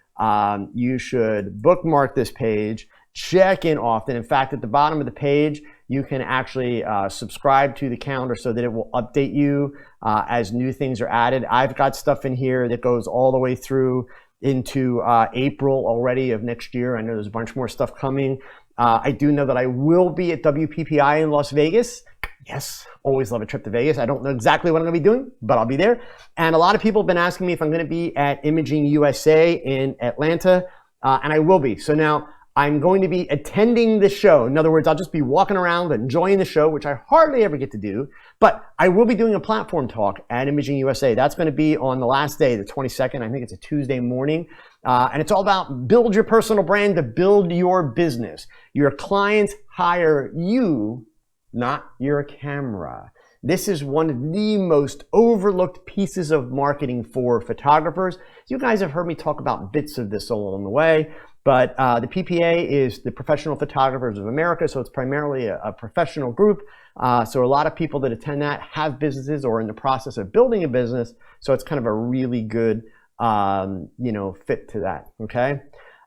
Speaker 2: You should bookmark this page, check in often. In fact, at the bottom of the page, you can actually subscribe to the calendar so that it will update you as new things are added. I've got stuff in here that goes all the way through into April already of next year. I know there's a bunch more stuff coming. I do know that I will be at WPPI in Las Vegas. Yes, always love a trip to Vegas. I don't know exactly what I'm going to be doing, but I'll be there. And a lot of people have been asking me if I'm going to be at Imaging USA in Atlanta, and I will be. So now I'm going to be attending the show. In other words, I'll just be walking around enjoying the show, which I hardly ever get to do. But I will be doing a platform talk at Imaging USA. That's going to be on the last day, the 22nd. I think it's a Tuesday morning. And it's all about build your personal brand to build your business. Your clients hire you, not your camera. This is one of the most overlooked pieces of marketing for photographers. You guys have heard me talk about bits of this along the way. But the PPA is the Professional Photographers of America, so it's primarily a professional group. So a lot of people that attend that have businesses or are in the process of building a business. So it's kind of a really good, fit to that. Okay.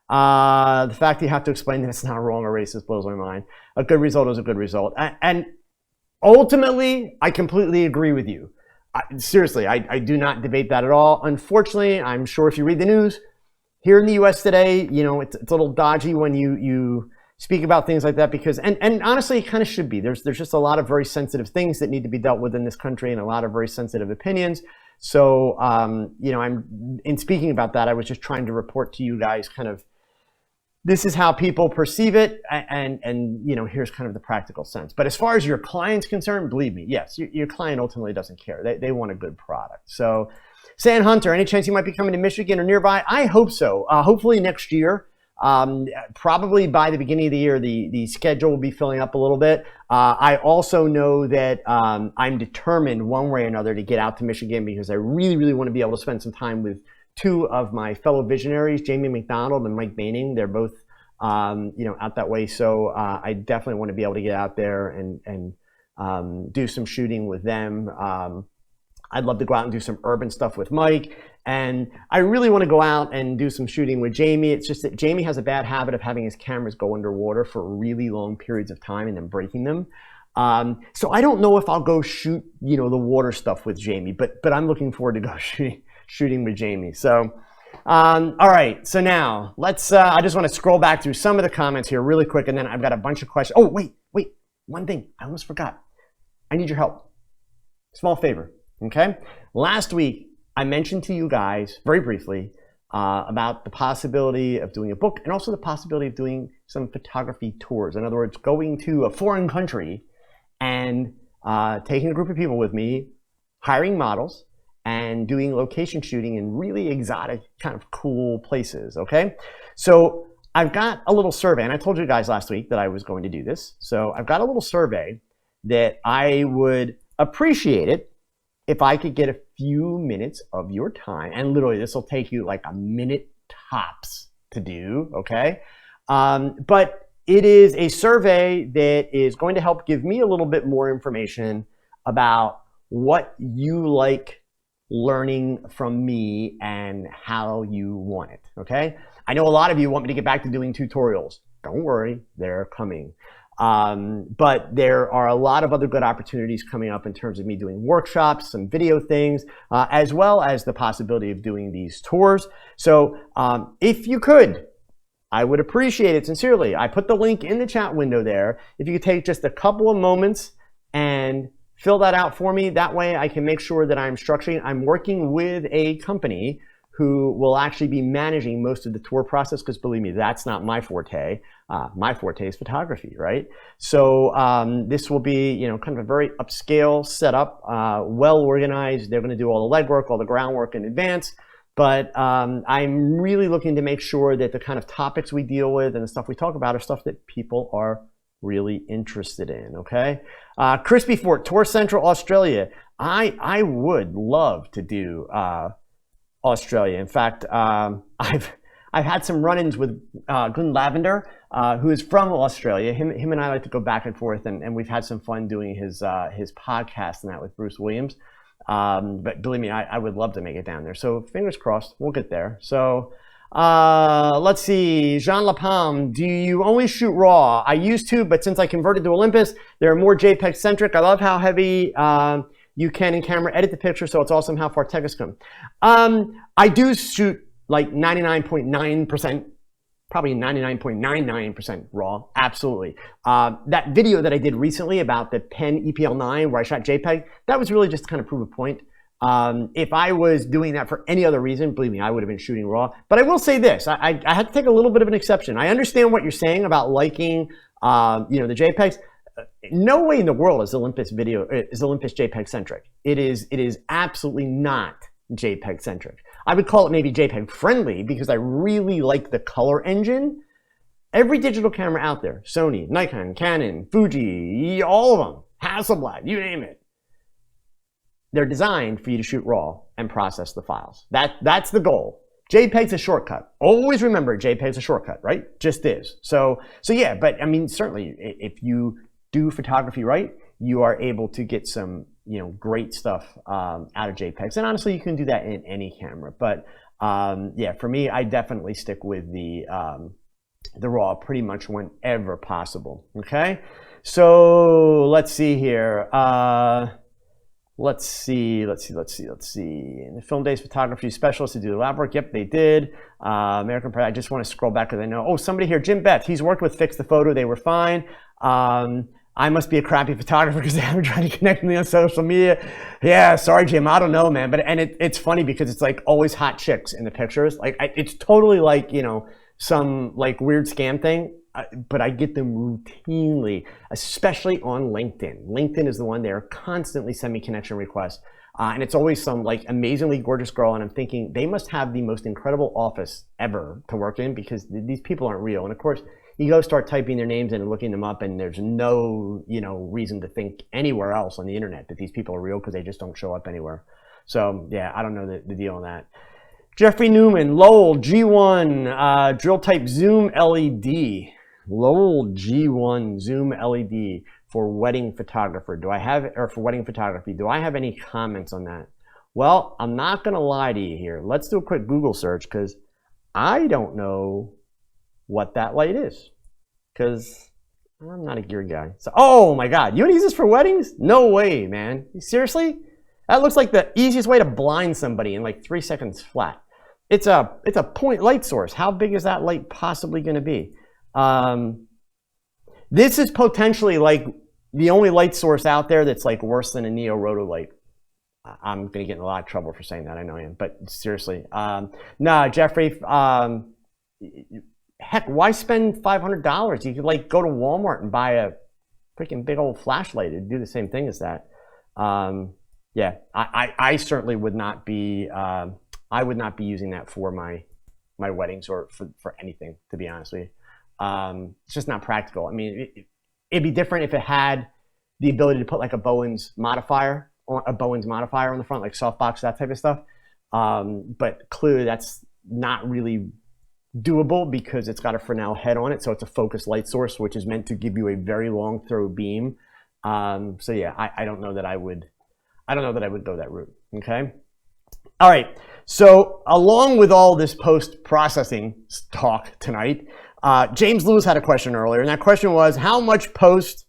Speaker 2: The fact that you have to explain that it's not wrong or racist blows my mind. A good result is a good result, and ultimately, I completely agree with you. Seriously, I do not debate that at all. Unfortunately, I'm sure if you read the news. Here in the U.S. today, it's a little dodgy when you speak about things like that because, and honestly, it kind of should be. There's just a lot of very sensitive things that need to be dealt with in this country and a lot of very sensitive opinions. So, in speaking about that, I was just trying to report to you guys kind of, this is how people perceive it, and here's kind of the practical sense. But as far as your client's concerned, believe me, yes, your client ultimately doesn't care. They want a good product. So, San Hunter, any chance you might be coming to Michigan or nearby? I hope so. Hopefully next year. Probably by the beginning of the year, the schedule will be filling up a little bit. I also know that I'm determined one way or another to get out to Michigan because I really, really want to be able to spend some time with two of my fellow visionaries, Jamie McDonald and Mike Baining. They're both, out that way. So I definitely want to be able to get out there and do some shooting with them. I'd love to go out and do some urban stuff with Mike. And I really want to go out and do some shooting with Jamie. It's just that Jamie has a bad habit of having his cameras go underwater for really long periods of time and then breaking them. So I don't know if I'll go shoot, the water stuff with Jamie, but I'm looking forward to go shooting with Jamie. So, all right. So now let's, I just want to scroll back through some of the comments here really quick. And then I've got a bunch of questions. Oh, wait, one thing I almost forgot. I need your help. Small favor. Okay. Last week, I mentioned to you guys very briefly about the possibility of doing a book and also the possibility of doing some photography tours. In other words, going to a foreign country and taking a group of people with me, hiring models, and doing location shooting in really exotic, kind of cool places. Okay. So I've got a little survey, and I told you guys last week that I was going to do this. So I've got a little survey that I would appreciate it if I could get a few minutes of your time, and literally this will take you like a minute tops to do, okay? But it is a survey that is going to help give me a little bit more information about what you like learning from me and how you want it, okay? I know a lot of you want me to get back to doing tutorials. Don't worry, they're coming. But there are a lot of other good opportunities coming up in terms of me doing workshops, some video things, as well as the possibility of doing these tours. So if you could, I would appreciate it sincerely. I put the link in the chat window there. If you could take just a couple of moments and fill that out for me, that way I can make sure that I'm structuring. I'm working with a company who will actually be managing most of the tour process, because believe me, that's not my forte. My forte is photography, right? So this will be, kind of a very upscale setup, well organized. They're going to do all the legwork, all the groundwork in advance. But I'm really looking to make sure that the kind of topics we deal with and the stuff we talk about are stuff that people are really interested in, okay? Crispy Fort, Tour Central Australia. I would love to do Australia. In fact, I've had some run-ins with Glenn Lavender who is from Australia. Him and I like to go back and forth, and we've had some fun doing his podcast and that with Bruce Williams. But believe me, I would love to make it down there. So fingers crossed, we'll get there. So let's see. Jean Lapalme, do you only shoot RAW? I used to, but since I converted to Olympus, they're more JPEG centric. I love how heavy you can in camera edit the picture, so it's awesome how far tech has come. I do shoot like 99.9%, probably 99.99% RAW, absolutely. That video that I did recently about the Pen EPL9 where I shot JPEG, that was really just to kind of prove a point. If I was doing that for any other reason, believe me, I would have been shooting RAW. But I will say this, I had to take a little bit of an exception. I understand what you're saying about liking the JPEGs. No way in the world is Olympus JPEG centric. It is absolutely not JPEG centric. I would call it maybe JPEG friendly because I really like the color engine. Every digital camera out there, Sony, Nikon, Canon, Fuji, all of them, Hasselblad, you name it, they're designed for you to shoot RAW and process the files. That's the goal. JPEG's a shortcut. Always remember, JPEG's a shortcut, right? Just is. So yeah, but I mean, certainly, if you do photography right, you are able to get some great stuff out of JPEGs. And honestly, you can do that in any camera. But yeah, for me, I definitely stick with the RAW pretty much whenever possible. Okay, so let's see here. Let's see. In the Film Days photography specialists to do the lab work. Yep, they did. American Pride. I just want to scroll back because I know. Oh, somebody here, Jim Betts. He's worked with Fix the Photo. They were fine. I must be a crappy photographer because they haven't tried to connect with me on social media. Yeah, sorry, Jim. I don't know, man. But it's funny because it's like always hot chicks in the pictures. Like it's totally like some like weird scam thing. But I get them routinely, especially on LinkedIn. LinkedIn is the one they're constantly sending me connection requests. And it's always some like amazingly gorgeous girl. And I'm thinking they must have the most incredible office ever to work in because these people aren't real. And of course, you go start typing their names in and looking them up and there's no, reason to think anywhere else on the internet that these people are real because they just don't show up anywhere. So yeah, I don't know the deal on that. Jeffrey Newman, Lowell G1 drill type zoom LED. Lowell G1 zoom LED for wedding photographer. For wedding photography, do I have any comments on that? Well, I'm not gonna lie to you here. Let's do a quick Google search because I don't know what that light is because I'm not a gear guy. So, oh my God, you want to use this for weddings? No way, man. Seriously? That looks like the easiest way to blind somebody in like 3 seconds flat. It's a point light source. How big is that light possibly going to be? This is potentially like the only light source out there that's like worse than a Neo Roto light. I'm going to get in a lot of trouble for saying that. I know I am, but seriously. Nah, Jeffrey, heck, why spend $500? You could like go to Walmart and buy a freaking big old flashlight and do the same thing as that. Yeah, I certainly would not be, I would not be using that for my weddings or for anything, to be honest with you. It's just not practical. I mean, it'd be different if it had the ability to put like a Bowens modifier on the front, like softbox, that type of stuff. But clearly that's not really doable because it's got a Fresnel head on it. So it's a focused light source, which is meant to give you a very long throw beam. So yeah, I don't know that I would go that route. Okay. All right. So along with all this post-processing talk tonight, James Lewis had a question earlier, and that question was, how much post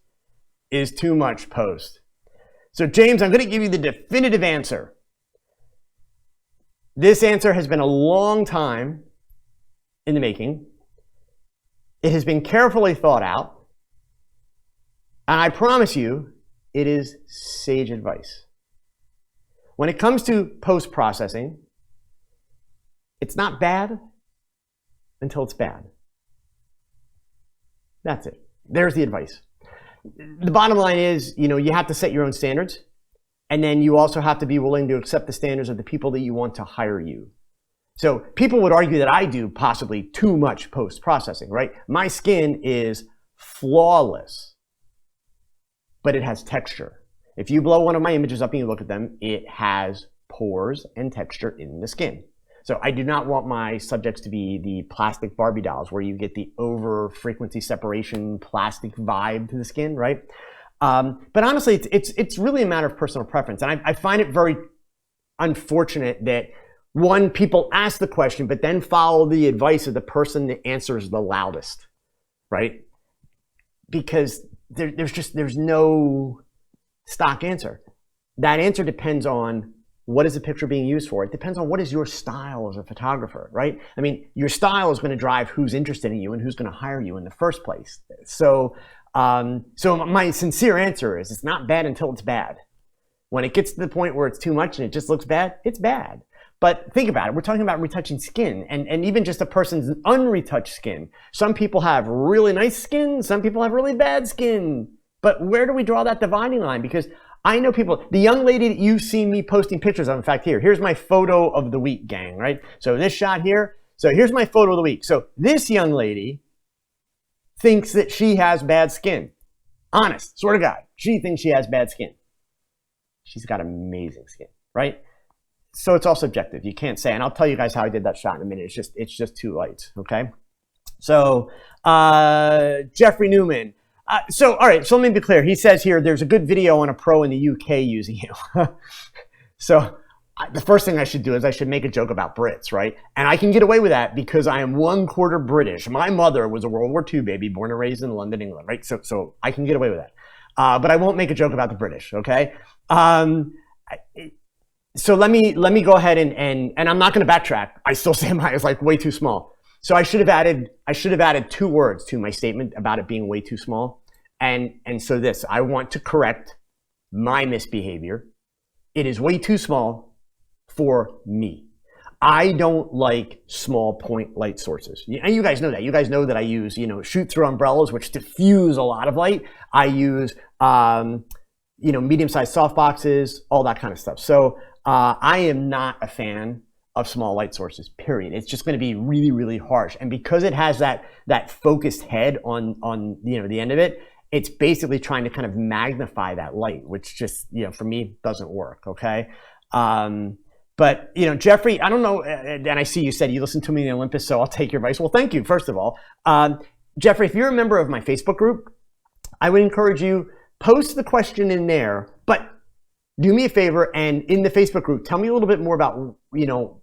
Speaker 2: is too much post? So James, I'm going to give you the definitive answer. This answer has been a long time in the making. It has been carefully thought out, and I promise you, it is sage advice. When it comes to post-processing, it's not bad until it's bad. That's it. There's the advice. The bottom line is, you have to set your own standards, and then you also have to be willing to accept the standards of the people that you want to hire you. So people would argue that I do possibly too much post-processing, right? My skin is flawless, but it has texture. If you blow one of my images up and you look at them, it has pores and texture in the skin. So I do not want my subjects to be the plastic Barbie dolls where you get the over frequency separation plastic vibe to the skin, right? But honestly, it's really a matter of personal preference. And I find it very unfortunate that one, people ask the question, but then follow the advice of the person that answers the loudest, right? Because there's no stock answer. That answer depends on what is the picture being used for. It depends on what is your style as a photographer, right? I mean, your style is going to drive who's interested in you and who's going to hire you in the first place. So my sincere answer is it's not bad until it's bad. When it gets to the point where it's too much and it just looks bad, it's bad. But think about it. We're talking about retouching skin and even just a person's unretouched skin. Some people have really nice skin. Some people have really bad skin. But where do we draw that dividing line? Because I know people, the young lady that you've seen me posting pictures of, in fact, here's my photo of the week, gang, right? So this shot here, so here's my photo of the week. So this young lady thinks that she has bad skin. Honest, swear to God, she thinks she has bad skin. She's got amazing skin, right? So it's all subjective. You can't say, and I'll tell you guys how I did that shot in a minute. It's just two lights, okay? So Jeffrey Newman. All right, so let me be clear. He says here, there's a good video on a pro in the UK using you. So the first thing I should do is I should make a joke about Brits, right? And I can get away with that because I am 1/4 British. My mother was a World War II baby, born and raised in London, England, right? So I can get away with that. But I won't make a joke about the British, okay? So let me go ahead and I'm not going to backtrack. I still say mine is like way too small. So I should have added 2 words to my statement about it being way too small. And so this, I want to correct my misbehavior. It is way too small for me. I don't like small point light sources. And you guys know that. You guys know that I use, shoot through umbrellas, which diffuse a lot of light. I use, medium-sized softboxes, all that kind of stuff. So I am not a fan of small light sources, period. It's just going to be really, really harsh. And because it has that focused head on the end of it, it's basically trying to kind of magnify that light, which just, for me doesn't work, okay? But, Jeffrey, I don't know, and I see you said you listened to me in the Olympus, so I'll take your advice. Well, thank you, first of all. Jeffrey, if you're a member of my Facebook group, I would encourage you, post the question in there, but do me a favor, and in the Facebook group, tell me a little bit more about,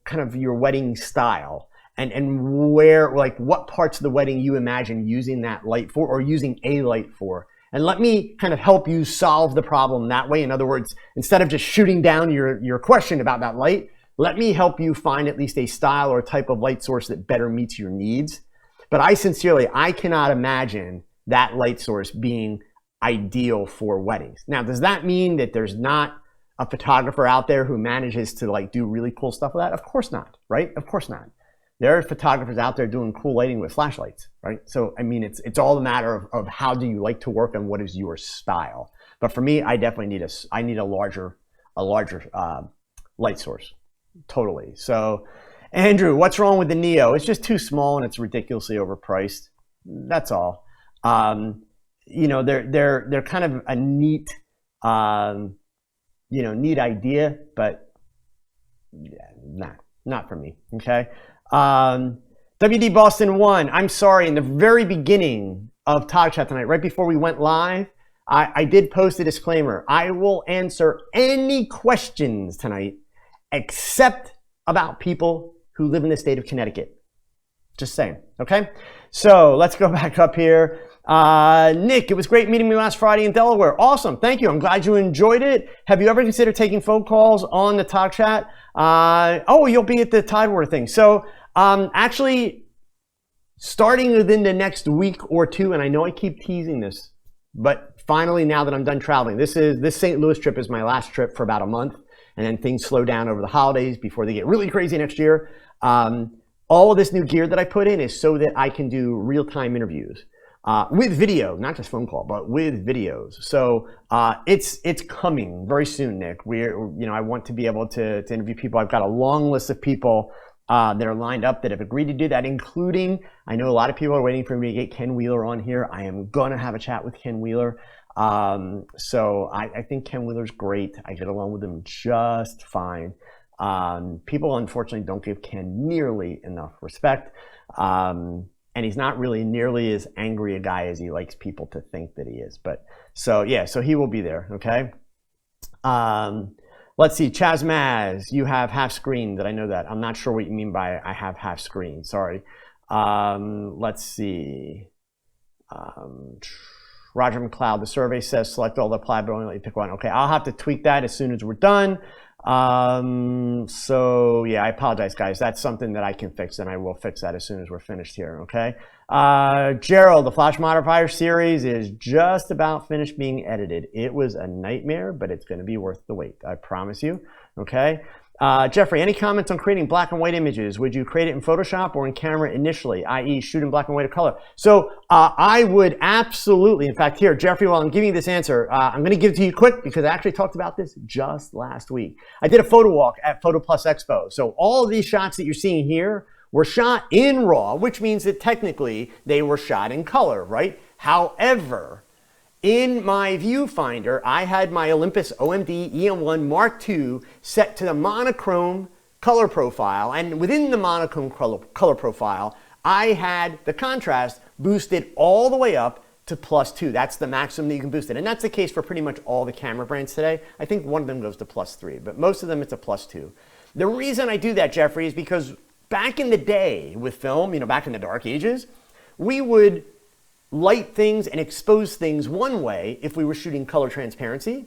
Speaker 2: kind of your wedding style and where, like, what parts of the wedding you imagine using that light for or using a light for. And let me kind of help you solve the problem that way. In other words, instead of just shooting down your question about that light, let me help you find at least a style or type of light source that better meets your needs. But I cannot imagine that light source being ideal for weddings. Now, does that mean that there's not a photographer out there who manages to do really cool stuff with that? Of course not, right? Of course not. There are photographers out there doing cool lighting with flashlights, right? So, I mean, it's all a matter of how do you like to work and what is your style. But for me, I definitely need a larger light source, totally. So, Andrew, what's wrong with the Neo? It's just too small and it's ridiculously overpriced. That's all. They're kind of a neat, neat idea, but yeah, not for me. Okay. WD Boston 1, I'm sorry, in the very beginning of TogChat tonight, right before we went live, I did post a disclaimer. I will answer any questions tonight except about people who live in the state of Connecticut. Just saying, okay? So let's go back up here. Nick, it was great meeting you last Friday in Delaware. Awesome, thank you. I'm glad you enjoyed it. Have you ever considered taking phone calls on the TogChat? You'll be at the Tidewater thing. So actually, starting within the next week or two, and I know I keep teasing this, but finally, now that I'm done traveling, this St. Louis trip is my last trip for about a month, and then things slow down over the holidays before they get really crazy next year. All of this new gear that I put in is so that I can do real-time interviews. With video, not just phone call, but with videos. So it's coming very soon, Nick. I want to be able to interview people. I've got a long list of people that are lined up that have agreed to do that, including, I know a lot of people are waiting for me to get Ken Wheeler on here. I am going to have a chat with Ken Wheeler. So I think Ken Wheeler's great. I get along with him just fine. People, unfortunately, don't give Ken nearly enough respect. And he's not really nearly as angry a guy as he likes people to think that he is. But so, yeah, so he will be there, okay? Let's see, Chaz Maz, you have half screen. Did I know that? I'm not sure what you mean by I have half screen, sorry. Let's see. Roger McLeod, the survey says select all the apply, but only let you pick one. Okay, I'll have to tweak that as soon as we're done. So yeah, I apologize, guys. That's something that I can fix, and I will fix that as soon as we're finished here, okay? Gerald, the Flash Modifier series is just about finished being edited. It was a nightmare, but it's going to be worth the wait, I promise you, okay? Jeffrey, any comments on creating black and white images? Would you create it in Photoshop or in camera initially, i.e. shoot in black and white or color? So I would absolutely, in fact, here, Jeffrey, while I'm giving you this answer, I'm going to give it to you quick because I actually talked about this just last week. I did a photo walk at Photo Plus Expo. So all of these shots that you're seeing here were shot in RAW, which means that technically they were shot in color, right? However, in my viewfinder, I had my Olympus OMD EM1 Mark II set to the monochrome color profile, and within the monochrome color profile, I had the contrast boosted all the way up to +2. That's the maximum that you can boost it, and that's the case for pretty much all the camera brands today. I think one of them goes to +3, but most of them it's a +2. The reason I do that, Jeffrey, is because back in the day with film, you know, back in the dark ages, we would light things and expose things one way if we were shooting color transparency,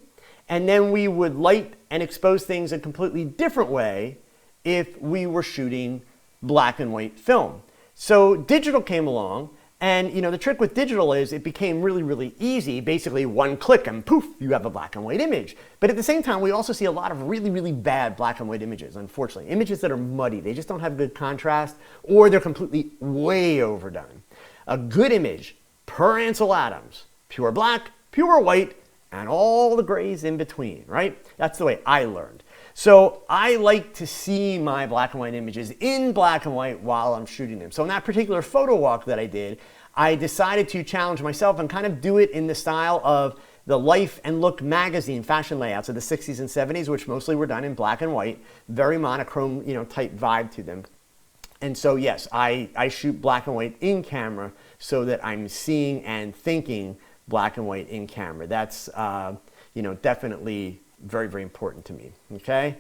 Speaker 2: and then we would light and expose things a completely different way if we were shooting black and white film. So digital came along, and you know the trick with digital is it became really, really easy. Basically one click and poof, you have a black and white image. But at the same time, we also see a lot of really, really bad black and white images, unfortunately. Images that are muddy, they just don't have good contrast, or they're completely way overdone. A good image, per Ansel Adams, pure black, pure white, and all the grays in between, right? That's the way I learned. So I like to see my black and white images in black and white while I'm shooting them. So in that particular photo walk that I did, I decided to challenge myself and kind of do it in the style of the Life and Look magazine fashion layouts of the 60s and 70s, which mostly were done in black and white, very monochrome, you know, type vibe to them. And so yes, I shoot black and white in camera so that I'm seeing and thinking black and white in camera. That's you know, definitely very, very important to me, okay?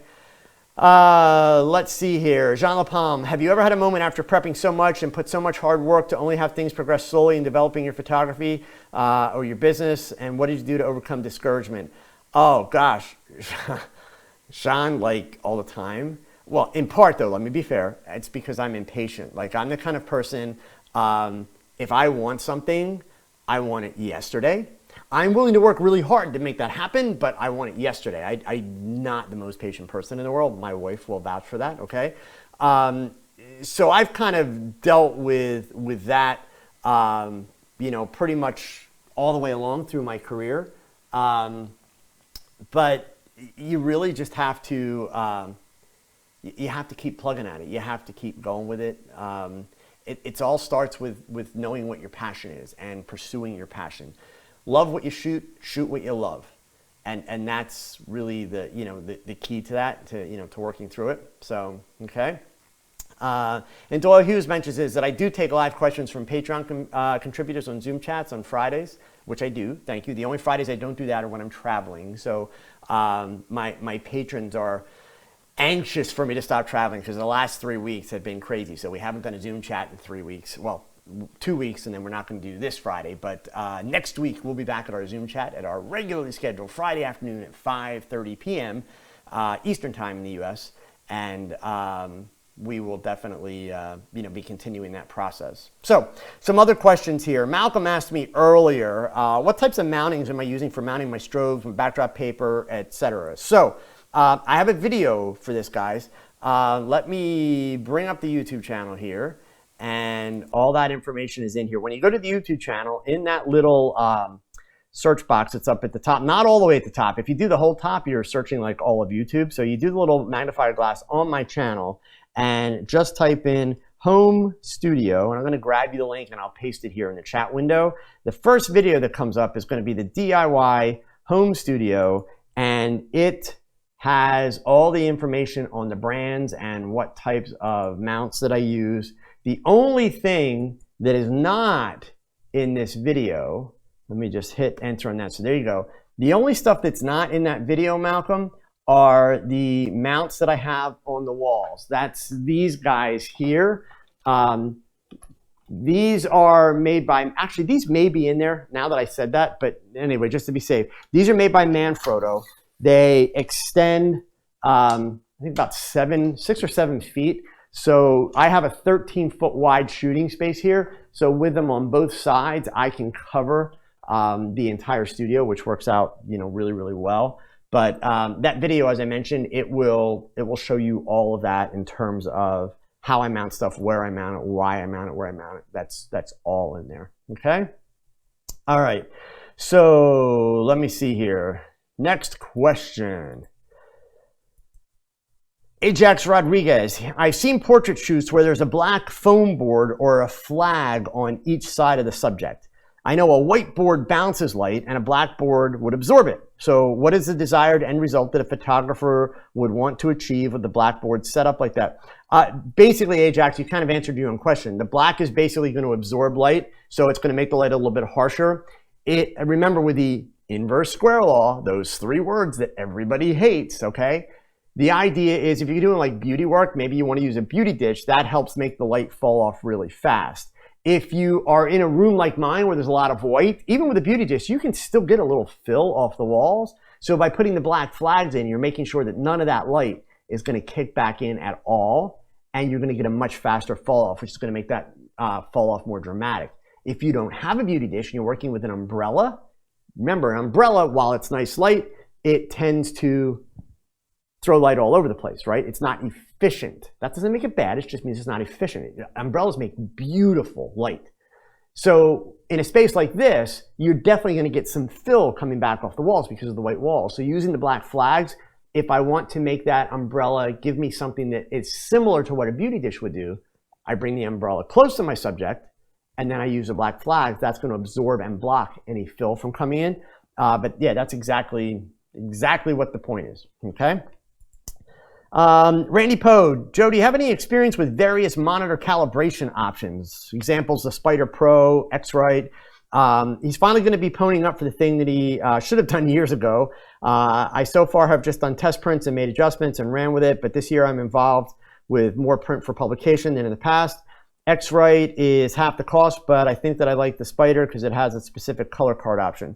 Speaker 2: Let's see here. Jean Lapalme, have you ever had a moment after prepping so much and put so much hard work to only have things progress slowly in developing your photography or your business, and what did you do to overcome discouragement? Oh gosh, Jean, like all the time. Well, in part though, let me be fair, it's because I'm impatient. Like I'm the kind of person, if I want something, I want it yesterday. I'm willing to work really hard to make that happen, but I want it yesterday. I'm not the most patient person in the world. My wife will vouch for that, okay? So I've kind of dealt with that, you know, pretty much all the way along through my career. But you really just have to, you have to keep plugging at it. You have to keep going with it. It all starts with knowing what your passion is and pursuing your passion. Love what you shoot, shoot what you love. And that's really the, you know, the key to that, to, you know, to working through it. So, okay. And Doyle Hughes mentions is that I do take live questions from Patreon contributors on Zoom chats on Fridays, which I do, thank you. The only Fridays I don't do that are when I'm traveling. So my patrons are anxious for me to stop traveling because the last 3 weeks have been crazy. So we haven't done a Zoom chat in 3 weeks. Well, 2 weeks, and then we're not going to do this Friday, but next week we'll be back at our Zoom chat at our regularly scheduled Friday afternoon at 5:30 p.m. Eastern time in the U.S., and we will definitely you know, be continuing that process. So some other questions here. Malcolm asked me earlier, what types of mountings am I using for mounting my strobes, my backdrop paper, etc.? So I have a video for this, guys. Let me bring up the YouTube channel here. And all that information is in here. When you go to the YouTube channel, in that little search box that's up at the top, not all the way at the top. If you do the whole top, you're searching like all of YouTube. So you do the little magnifier glass on my channel and just type in home studio. And I'm going to grab you the link and I'll paste it here in the chat window. The first video that comes up is going to be the DIY home studio. And it has all the information on the brands and what types of mounts that I use. The only thing that is not in this video, let me just hit enter on that. So there you go. The only stuff that's not in that video, Malcolm, are the mounts that I have on the walls. That's these guys here. These are made by, actually these may be in there now that I said that, but anyway, just to be safe. These are made by Manfrotto. They extend, I think about 6 or 7 feet. So I have a 13-foot wide shooting space here. So with them on both sides, I can cover the entire studio, which works out, really, really well. But that video, as I mentioned, it will show you all of that in terms of how I mount stuff, where I mount it, why I mount it, where I mount it. That's all in there. Okay. All right. So let me see here. Next question. Ajax Rodriguez. I've seen portrait shoots where there's a black foam board or a flag on each side of the subject. I know a white board bounces light and a black board would absorb it. So what is the desired end result that a photographer would want to achieve with the black board set up like that? Basically, Ajax, you kind of answered your own question. The black is basically going to absorb light, so it's going to make the light a little bit harsher. Remember, with the inverse square law, those 3 words that everybody hates, okay? The idea is if you're doing like beauty work, maybe you want to use a beauty dish, that helps make the light fall off really fast. If you are in a room like mine where there's a lot of white, even with a beauty dish, you can still get a little fill off the walls. So by putting the black flags in, you're making sure that none of that light is going to kick back in at all, and you're going to get a much faster fall off, which is going to make that fall off more dramatic. If you don't have a beauty dish and you're working with an umbrella, remember, an umbrella, while it's nice light, it tends to throw light all over the place, right? It's not efficient. That doesn't make it bad, it just means it's not efficient. Umbrellas make beautiful light. So in a space like this, you're definitely going to get some fill coming back off the walls because of the white walls. So using the black flags, if I want to make that umbrella give me something that is similar to what a beauty dish would do, I bring the umbrella close to my subject, and then I use the black flags. That's going to absorb and block any fill from coming in. But yeah, that's exactly what the point is, okay? Randy Poe, Joe, do you have any experience with various monitor calibration options? Examples, the Spider Pro, X-Rite. He's finally going to be ponying up for the thing that he should have done years ago. I so far have just done test prints and made adjustments and ran with it, but this year I'm involved with more print for publication than in the past. X-Rite is half the cost, but I think that I like the Spider because it has a specific color card option.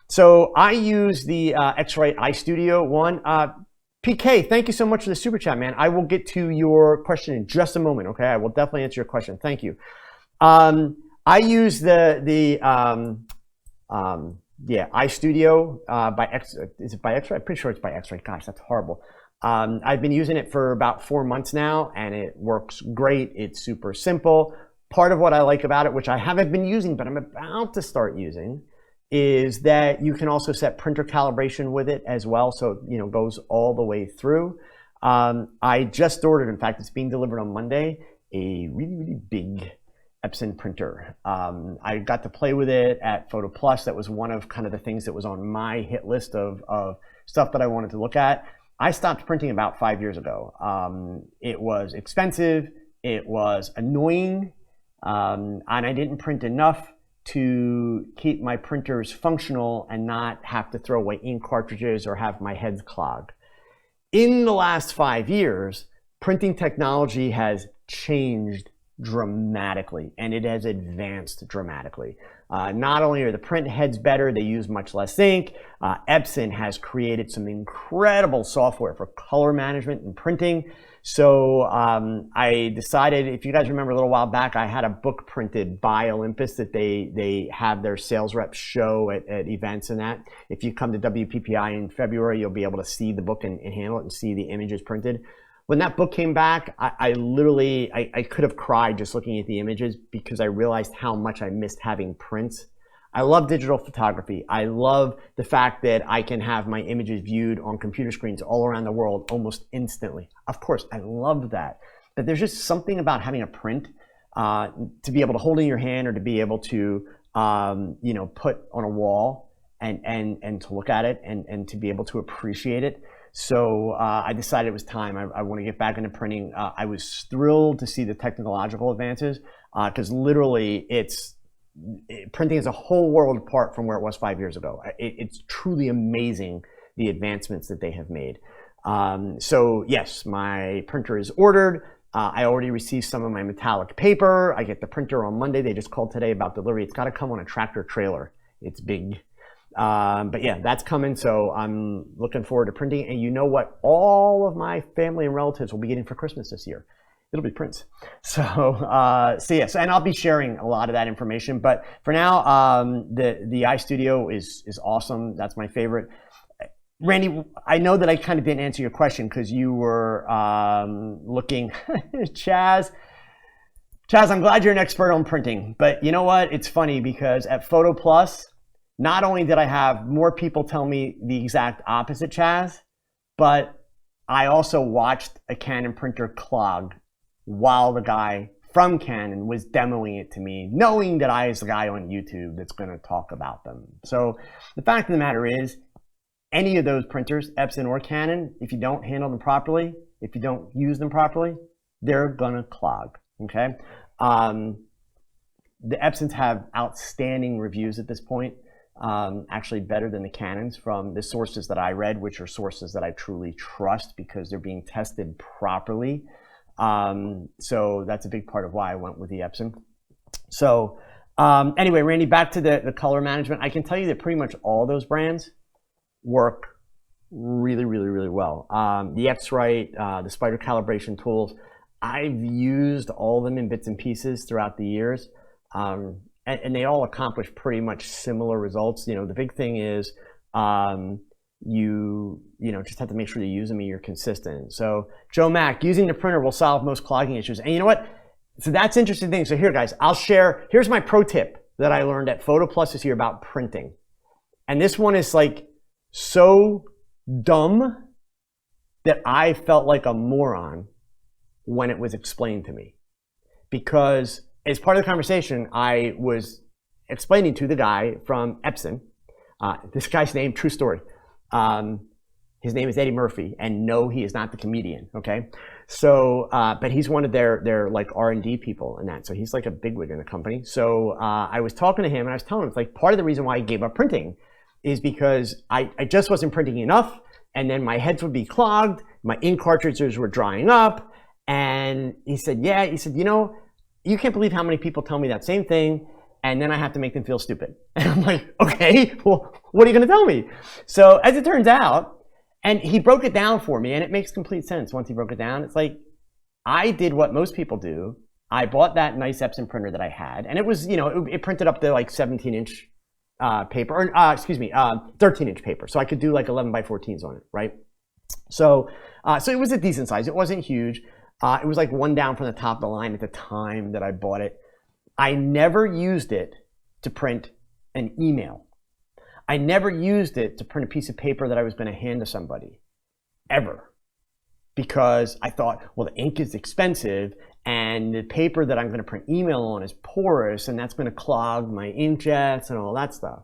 Speaker 2: So I use the X-Rite iStudio one. PK, thank you so much for the super chat, man. I will get to your question in just a moment, okay? I will definitely answer your question. Thank you. I use the iStudio by X-Rite. Is it by X-Rite? I'm pretty sure it's by X-Rite. Gosh, that's horrible. I've been using it for about 4 months now, and it works great. It's super simple. Part of what I like about it, which I haven't been using, but I'm about to start using, is that you can also set printer calibration with it as well. So, it goes all the way through. I just ordered, in fact, it's being delivered on Monday, a really, really big Epson printer. I got to play with it at Photo Plus. That was one of kind of the things that was on my hit list of stuff that I wanted to look at. I stopped printing about 5 years ago. It was expensive, it was annoying, and I didn't print enough to keep my printers functional and not have to throw away ink cartridges or have my heads clogged. In the last 5 years, printing technology has changed dramatically, and it has advanced dramatically. Not only are the print heads better, they use much less ink. Epson has created some incredible software for color management and printing. So I decided, if you guys remember a little while back, I had a book printed by Olympus that they have their sales reps show at events and that. If you come to WPPI in February, you'll be able to see the book and handle it and see the images printed. When that book came back, I literally could have cried just looking at the images because I realized how much I missed having prints. I love digital photography. I love the fact that I can have my images viewed on computer screens all around the world almost instantly. Of course, I love that. But there's just something about having a print to be able to hold in your hand or to be able to put on a wall and to look at it and to be able to appreciate it. So I decided it was time. I want to get back into printing. I was thrilled to see the technological advances because literally printing is a whole world apart from where it was 5 years ago. It's truly amazing the advancements that they have made. So yes, my printer is ordered. I already received some of my metallic paper. I get the printer on Monday. They just called today about delivery. It's got to come on a tractor trailer. It's big. But yeah, that's coming. So I'm looking forward to printing. And you know what? All of my family and relatives will be getting for Christmas this year. It'll be prints. So yes, and I'll be sharing a lot of that information. But for now, the iStudio is awesome. That's my favorite. Randy, I know that I kind of didn't answer your question because you were looking, Chaz, I'm glad you're an expert on printing, but you know what? It's funny because at Photo Plus, not only did I have more people tell me the exact opposite, Chaz, but I also watched a Canon printer clog while the guy from Canon was demoing it to me, knowing that I was the guy on YouTube that's going to talk about them. So the fact of the matter is, any of those printers, Epson or Canon, if you don't handle them properly, if you don't use them properly, they're gonna clog, okay? The Epsons have outstanding reviews at this point, actually better than the Canons from the sources that I read, which are sources that I truly trust because they're being tested properly. So that's a big part of why I went with the Epson. So anyway, Randy, back to the color management. I can tell you that pretty much all those brands work really, really, really well. The X-Rite, the spider calibration tools, I've used all of them in bits and pieces throughout the years, and they all accomplish pretty much similar results. You know, the big thing is you just have to make sure you use them and you're consistent. So Joe Mack, using the printer will solve most clogging issues. And you know what? So that's an interesting thing. So here, guys, here's my pro tip that I learned at Photo Plus this year about printing. And this one is like so dumb that I felt like a moron when it was explained to me. Because as part of the conversation, I was explaining to the guy from Epson, this guy's name, true story. His name is Eddie Murphy, and no, he is not the comedian, okay? So, but he's one of their like R&D people and that. So he's like a bigwig in the company. So I was talking to him and I was telling him, it's like part of the reason why I gave up printing is because I just wasn't printing enough, and then my heads would be clogged, my ink cartridges were drying up, and he said, you know, you can't believe how many people tell me that same thing, and then I have to make them feel stupid. And I'm like, okay, well, what are you gonna tell me? So as it turns out, and he broke it down for me, and it makes complete sense once he broke it down. It's like, I did what most people do. I bought that nice Epson printer that I had, and it was, you know, it printed up to like 17-inch paper, or 13-inch paper. So I could do like 11 by 14s on it, right? So it was a decent size. It wasn't huge. It was like one down from the top of the line at the time that I bought it. I never used it to print an email. I never used it to print a piece of paper that I was going to hand to somebody, ever. Because I thought, well, the ink is expensive, and the paper that I'm going to print email on is porous, and that's going to clog my inkjets and all that stuff.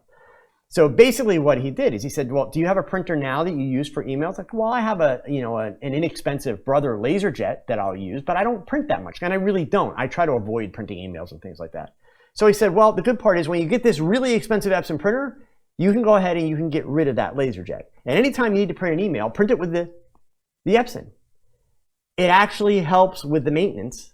Speaker 2: So basically what he did is he said, well, do you have a printer now that you use for emails? Like, well, I have an inexpensive Brother LaserJet that I'll use, but I don't print that much. And I really don't. I try to avoid printing emails and things like that. So he said, well, the good part is when you get this really expensive Epson printer, you can go ahead and you can get rid of that LaserJet. And anytime you need to print an email, print it with the Epson. It actually helps with the maintenance.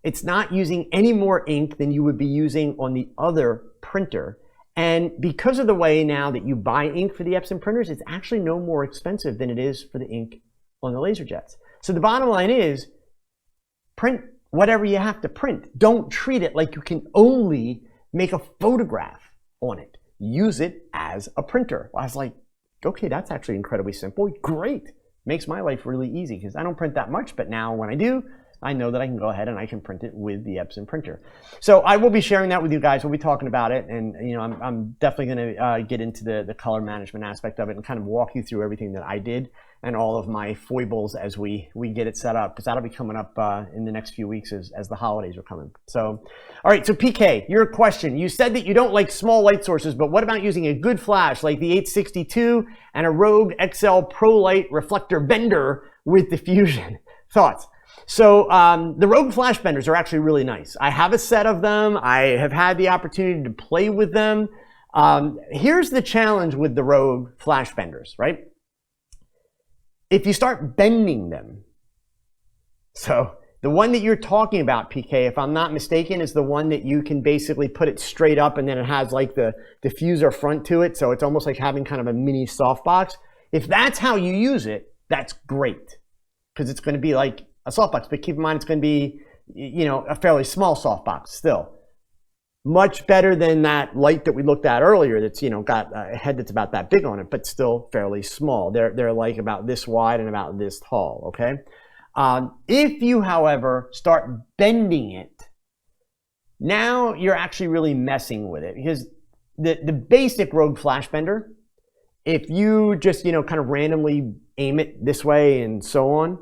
Speaker 2: It's not using any more ink than you would be using on the other printer. And because of the way now that you buy ink for the Epson printers, it's actually no more expensive than it is for the ink on the LaserJets. So the bottom line is, print whatever you have to print. Don't treat it like you can only make a photograph on it. Use it as a printer. I was like, okay, that's actually incredibly simple. Great. Makes my life really easy because I don't print that much, but now when I do, I know that I can go ahead and I can print it with the Epson printer. So I will be sharing that with you guys. We'll be talking about it, and you know, I'm definitely going to get into the color management aspect of it and kind of walk you through everything that I did and all of my foibles as we get it set up, because that'll be coming up in the next few weeks as the holidays are coming. So, all right, so PK, your question. You said that you don't like small light sources, but what about using a good flash like the 862 and a Rogue XL Pro Light reflector bender with diffusion? Thoughts? So the Rogue flash benders are actually really nice. I have a set of them. I have had the opportunity to play with them. Here's the challenge with the Rogue flash benders, right? If you start bending them, so the one that you're talking about, PK, if I'm not mistaken, is the one that you can basically put it straight up and then it has like the diffuser front to it. So it's almost like having kind of a mini softbox. If that's how you use it, that's great, because it's going to be like a softbox, but keep in mind it's going to be, you know, a fairly small softbox still. Much better than that light that we looked at earlier that's, you know, got a head that's about that big on it, but still fairly small. They're like about this wide and about this tall, okay? If you, however, start bending it, now you're actually really messing with it, because the basic Rogue flash bender, if you just, you know, kind of randomly aim it this way and so on,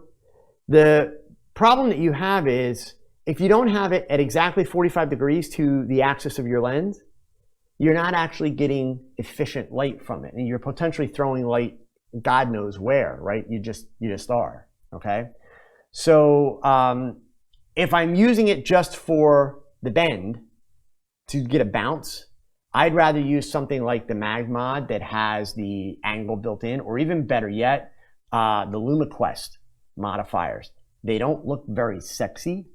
Speaker 2: the problem that you have is if you don't have it at exactly 45 degrees to the axis of your lens, you're not actually getting efficient light from it. And you're potentially throwing light God knows where, right? You just are, okay? So if I'm using it just for the bend to get a bounce, I'd rather use something like the MagMod that has the angle built in, or even better yet, the LumaQuest modifiers. They don't look very sexy,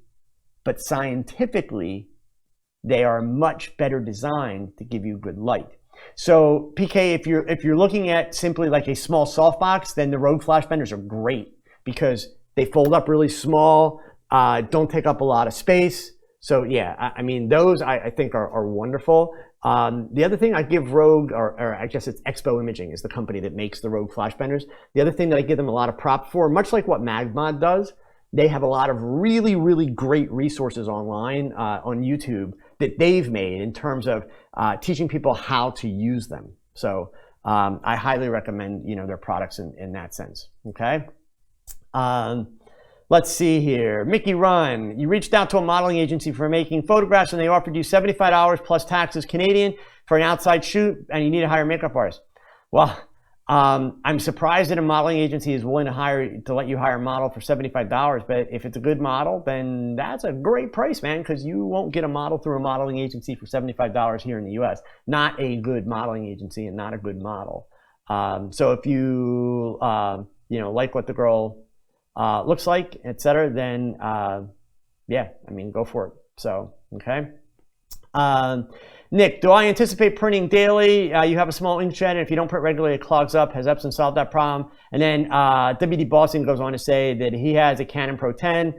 Speaker 2: but scientifically, they are much better designed to give you good light. So PK, if you're looking at simply like a small softbox, then the Rogue flash benders are great because they fold up really small, don't take up a lot of space. So yeah, I mean, those I think are wonderful. The other thing I give Rogue, or I guess it's Expo Imaging is the company that makes the Rogue flash benders. The other thing that I give them a lot of prop for, much like what MagMod does, they have a lot of really, really great resources online on YouTube that they've made in terms of teaching people how to use them. So I highly recommend, you know, their products in that sense. Okay. Let's see here. Mickey Run, you reached out to a modeling agency for making photographs and they offered you $75 plus taxes Canadian for an outside shoot and you need to hire a makeup artist. Well, I'm surprised that a modeling agency is willing to let you hire a model for $75, but if it's a good model, then that's a great price, man, because you won't get a model through a modeling agency for $75 here in the US. Not a good modeling agency and not a good model. So if you, you know, like what the girl looks like, etc., then yeah, I mean, go for it. So, okay. Nick, do I anticipate printing daily? You have a small inkjet, and if you don't print regularly, it clogs up. Has Epson solved that problem? And then WD Boston goes on to say that he has a Canon Pro 10.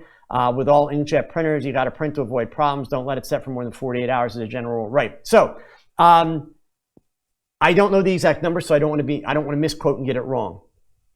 Speaker 2: With all inkjet printers, you got to print to avoid problems. Don't let it set for more than 48 hours as a general rule. Right. So I don't know the exact number, so I don't want to misquote and get it wrong.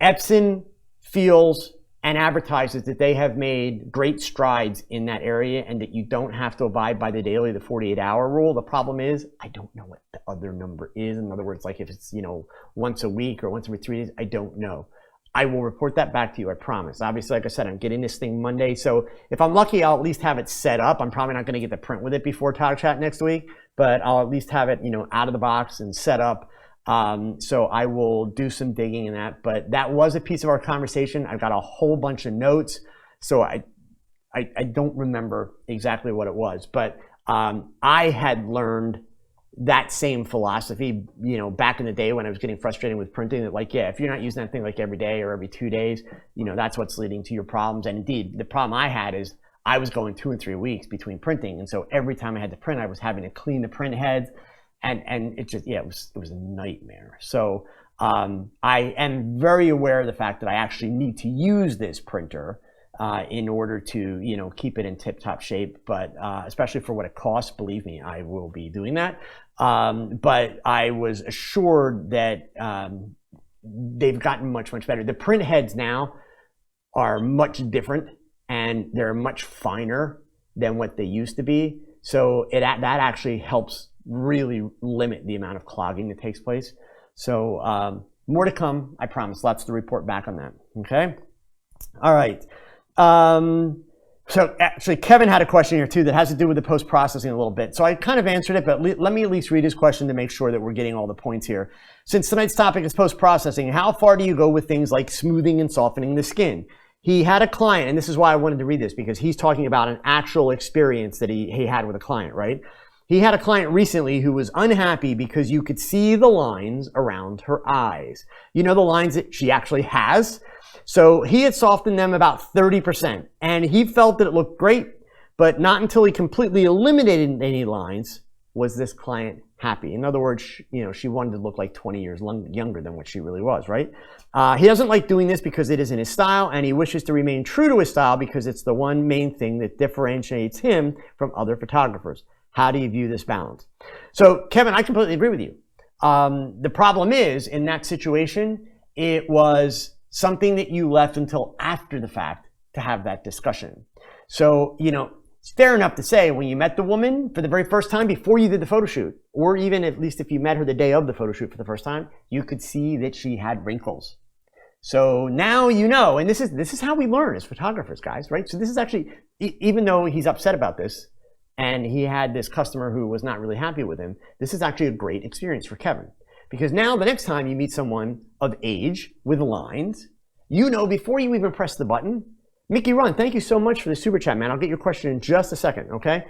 Speaker 2: Epson feels and advertises that they have made great strides in that area and that you don't have to abide by the 48-hour rule. The problem is, I don't know what the other number is. In other words, like if it's, you know, once a week or once every 3 days, I don't know. I will report that back to you, I promise. Obviously, like I said, I'm getting this thing Monday, so if I'm lucky, I'll at least have it set up. I'm probably not going to get the print with it before TogChat next week, but I'll at least have it, you know, out of the box and set up. So I will do some digging in that, but that was a piece of our conversation. I've got a whole bunch of notes, so I don't remember exactly what it was, but I had learned that same philosophy, you know, back in the day when I was getting frustrated with printing, that like, yeah, if you're not using that thing like every day or every 2 days, you know, that's what's leading to your problems. And indeed, the problem I had is I was going 2 and 3 weeks between printing, and so every time I had to print, I was having to clean the print heads. And it just, yeah, it was a nightmare. So I am very aware of the fact that I actually need to use this printer in order to, you know, keep it in tip-top shape. But especially for what it costs, believe me, I will be doing that. But I was assured that they've gotten much, much better. The print heads now are much different and they're much finer than what they used to be. So that actually helps really limit the amount of clogging that takes place. So More to come, I promise. Lots to report back on that. Okay? All right. So actually, Kevin had a question here too that has to do with the post-processing a little bit. So I kind of answered it, but let me at least read his question to make sure that we're getting all the points here. Since tonight's topic is post-processing, how far do you go with things like smoothing and softening the skin? He had a client, and this is why I wanted to read this, because he's talking about an actual experience that he had with a client, right? He had a client recently who was unhappy because you could see the lines around her eyes. You know, the lines that she actually has? So he had softened them about 30%, and he felt that it looked great, but not until he completely eliminated any lines was this client happy. In other words, she wanted to look like 20 years younger than what she really was, right? He doesn't like doing this because it isn't his style, and he wishes to remain true to his style because it's the one main thing that differentiates him from other photographers. How do you view this balance? So, Kevin, I completely agree with you. The problem is, in that situation, it was something that you left until after the fact to have that discussion. So, it's fair enough to say when you met the woman for the very first time before you did the photo shoot, or even at least if you met her the day of the photo shoot for the first time, you could see that she had wrinkles. So now you know, and this is how we learn as photographers, guys, right? So this is actually, even though he's upset about this, and he had this customer who was not really happy with him, this is actually a great experience for Kevin. Because now the next time you meet someone of age with lines, before you even press the button. Mickey Run, thank you so much for the super chat, man. I'll get your question in just a second, okay?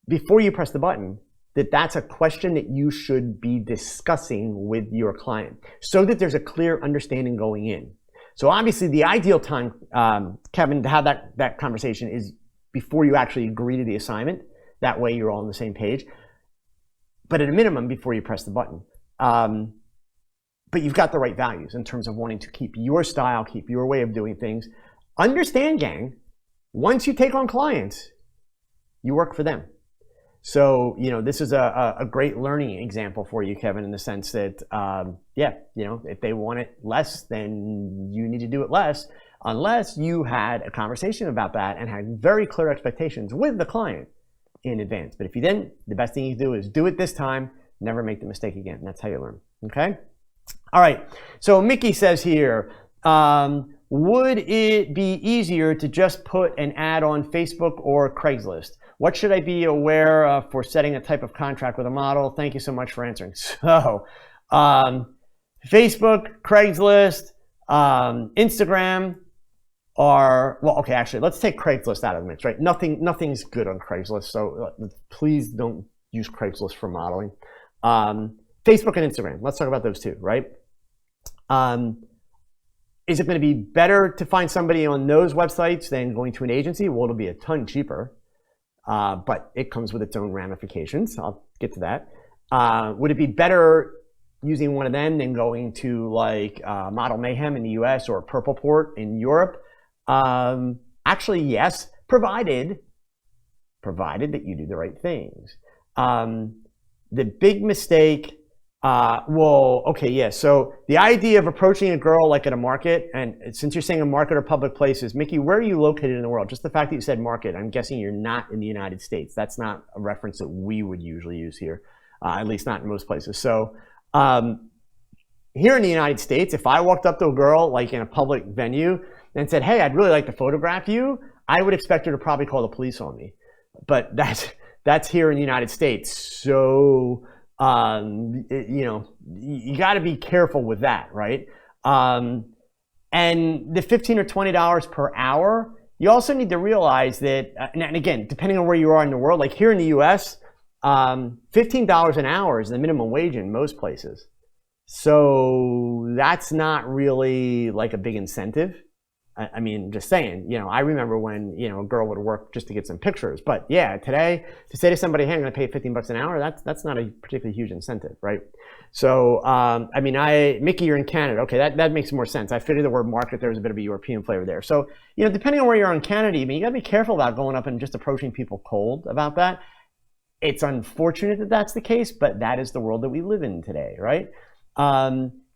Speaker 2: Before you press the button, that's a question that you should be discussing with your client so that there's a clear understanding going in. So obviously the ideal time, Kevin, to have that conversation is before you actually agree to the assignment. That way you're all on the same page. But at a minimum, before you press the button. But you've got the right values in terms of wanting to keep your style, keep your way of doing things. Understand, gang, once you take on clients, you work for them. So, this is a great learning example for you, Kevin, in the sense that, if they want it less, then you need to do it less, unless you had a conversation about that and had very clear expectations with the client in advance. But if you didn't, the best thing you do is do it this time, never make the mistake again. That's how you learn, okay? All right, so Mickey says here, would it be easier to just put an ad on Facebook or Craigslist? What should I be aware of for setting a type of contract with a model? Thank you so much for answering. So, Facebook, Craigslist, Instagram actually, let's take Craigslist out of the mix, right? Nothing's good on Craigslist, so please don't use Craigslist for modeling. Facebook and Instagram, let's talk about those two, right? Is it going to be better to find somebody on those websites than going to an agency? Well, it'll be a ton cheaper, but it comes with its own ramifications. I'll get to that. Would it be better using one of them than going to like Model Mayhem in the US or Purpleport in Europe? Actually, yes, provided that you do the right things. The big mistake, so the idea of approaching a girl like at a market, and since you're saying a market or public places, Mickey, where are you located in the world? Just the fact that you said market, I'm guessing you're not in the United States. That's not a reference that we would usually use here, at least not in most places. So here in the United States, if I walked up to a girl like in a public venue and said, hey, I'd really like to photograph you, I would expect her to probably call the police on me. But that's here in the United States. So, you got to be careful with that, right? And the $15 or $20 per hour, you also need to realize that, and again, depending on where you are in the world, like here in the US, $15 an hour is the minimum wage in most places. So that's not really like a big incentive. I mean, just saying, I remember when, a girl would work just to get some pictures. But yeah, today, to say to somebody, hey, I'm going to pay $15 an hour, that's not a particularly huge incentive, right? So, Mickey, you're in Canada. Okay, that makes more sense. I figured the word market, there was a bit of a European flavor there. So, depending on where you are in Canada, you got to be careful about going up and just approaching people cold about that. It's unfortunate that that's the case, but that is the world that we live in today, right?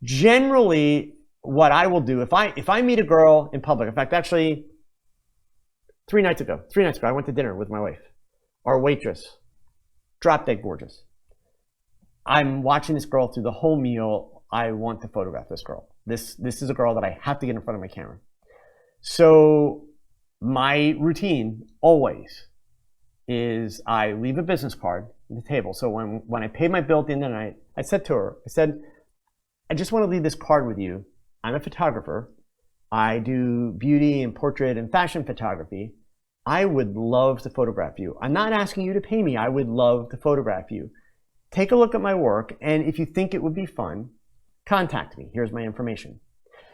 Speaker 2: Generally, what I will do if I meet a girl in public, in fact, actually 3 nights ago, I went to dinner with my wife, our waitress, drop dead gorgeous. I'm watching this girl through the whole meal. I want to photograph this girl. This is a girl that I have to get in front of my camera. So my routine always is I leave a business card on the table. So when I paid my bill at the end of the night, I said to her, I said, I just want to leave this card with you. I'm a photographer. I do beauty and portrait and fashion photography. I would love to photograph you. I'm not asking you to pay me. I would love to photograph you. Take a look at my work, and if you think it would be fun, contact me. Here's my information.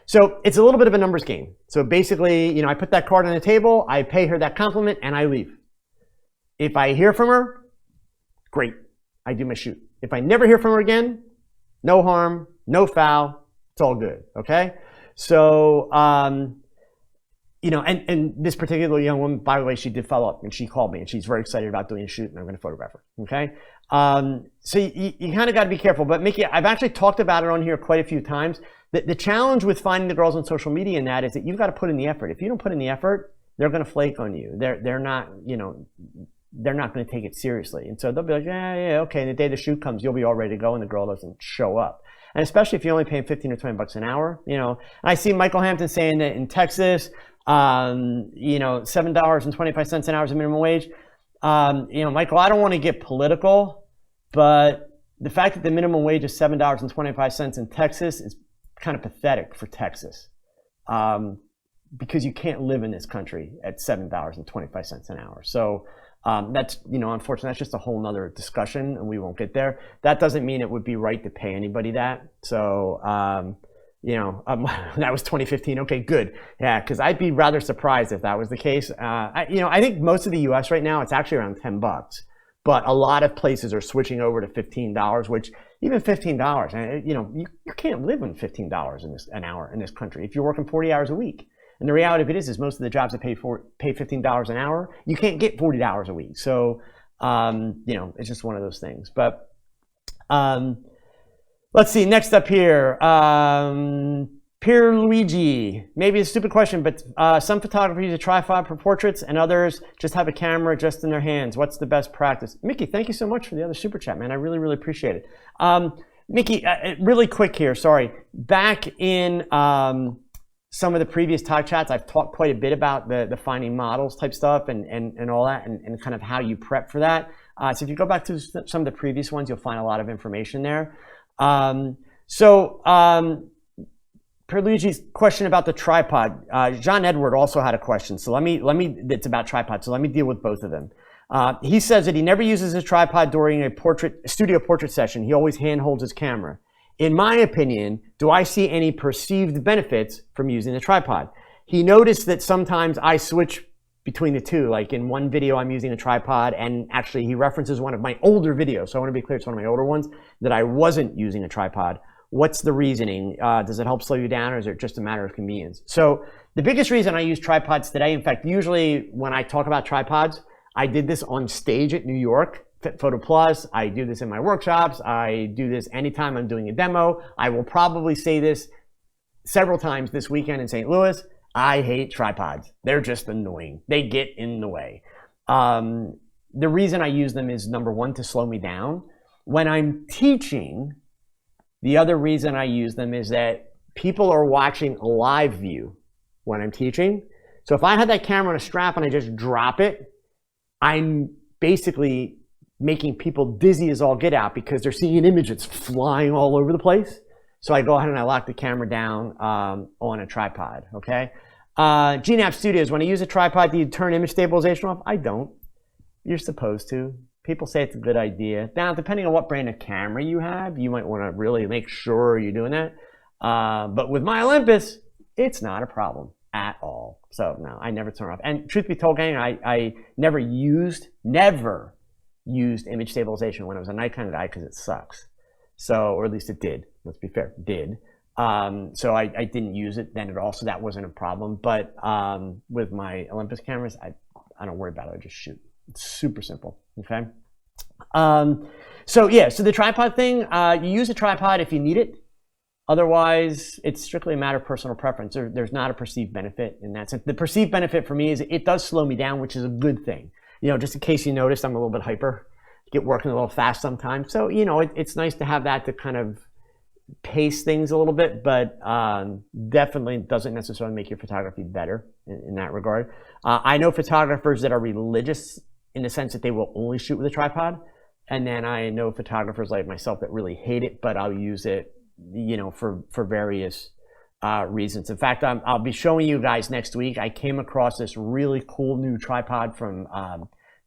Speaker 2: So it's a little bit of a numbers game. So basically, I put that card on the table, I pay her that compliment, and I leave. If I hear from her, great. I do my shoot. If I never hear from her again, no harm, no foul. It's all good, okay? So, and this particular young woman, by the way, she did follow up and she called me and she's very excited about doing a shoot and I'm going to photograph her, okay? So you kind of got to be careful. But Mickey, I've actually talked about it on here quite a few times. The challenge with finding the girls on social media and that is that you've got to put in the effort. If you don't put in the effort, they're going to flake on you. They're not, they're not going to take it seriously. And so they'll be like, yeah, okay. And the day the shoot comes, you'll be all ready to go and the girl doesn't show up. And especially if you're only paying 15 or 20 bucks an hour, I see Michael Hampton saying that in Texas, $7.25 an hour is the minimum wage. Michael, I don't want to get political, but the fact that the minimum wage is $7.25 in Texas is kind of pathetic for Texas. Because you can't live in this country at $7.25 an hour. So that's, unfortunately, that's just a whole nother discussion and we won't get there. That doesn't mean it would be right to pay anybody that. So, that was 2015. Okay, good. Yeah, because I'd be rather surprised if that was the case. I think most of the US right now, it's actually around 10 bucks. But a lot of places are switching over to $15, which even $15, you can't live on $15 an hour in this country if you're working 40 hours a week. And the reality of it is most of the jobs that pay $15 an hour, you can't get $40 a week. So, it's just one of those things. But let's see, next up here, Pierluigi. Maybe a stupid question, but some photographers use a tripod for portraits and others just have a camera just in their hands. What's the best practice? Mickey, thank you so much for the other super chat, man. I really, really appreciate it. Mickey, really quick here, sorry. Back in some of the previous TogChats, I've talked quite a bit about the finding models type stuff and all that and kind of how you prep for that. So if you go back to some of the previous ones, you'll find a lot of information there. Perluigi's question about the tripod. John Edward also had a question. So it's about tripod. So let me deal with both of them. He says that he never uses his tripod during a studio portrait session. He always hand holds his camera. In my opinion, do I see any perceived benefits from using the tripod? He noticed that sometimes I switch between the two. Like in one video, I'm using a tripod, and actually he references one of my older videos. So I want to be clear, it's one of my older ones that I wasn't using a tripod. What's the reasoning? Does it help slow you down, or is it just a matter of convenience? So the biggest reason I use tripods today, in fact, usually when I talk about tripods, I did this on stage at New York, Photo Plus. I do this in my workshops. I do this anytime I'm doing a demo. I will probably say this several times this weekend in St. Louis. I hate tripods. They're just annoying. They get in the way. The reason I use them is, number one, to slow me down. When I'm teaching, the other reason I use them is that people are watching a live view when I'm teaching. So if I had that camera on a strap and I just drop it, I'm basically making people dizzy as all get out because they're seeing an image that's flying all over the place. So I go ahead and I lock the camera down on a tripod, okay? GNAP Studios, when I use a tripod, do you turn image stabilization off? I don't. You're supposed to. People say it's a good idea. Now, depending on what brand of camera you have, you might want to really make sure you're doing that. But with my Olympus, it's not a problem at all. So no, I never turn it off. And truth be told, gang, I never used image stabilization when I was a Nikon guy because it sucks. So, or at least it did. Let's be fair, it did. So I didn't use it then at all. So that wasn't a problem. But with my Olympus cameras, I don't worry about it. I just shoot. It's super simple. Okay. So the tripod thing, you use a tripod if you need it. Otherwise, it's strictly a matter of personal preference. There's not a perceived benefit in that sense. The perceived benefit for me is it does slow me down, which is a good thing. Just in case you noticed, I'm a little bit hyper. get working a little fast sometimes. So, you know, it's nice to have that to kind of pace things a little bit, but definitely doesn't necessarily make your photography better in that regard. I know photographers that are religious in the sense that they will only shoot with a tripod. And then I know photographers like myself that really hate it, but I'll use it, you know, for various reasons. In fact, I'll be showing you guys next week. I came across this really cool new tripod from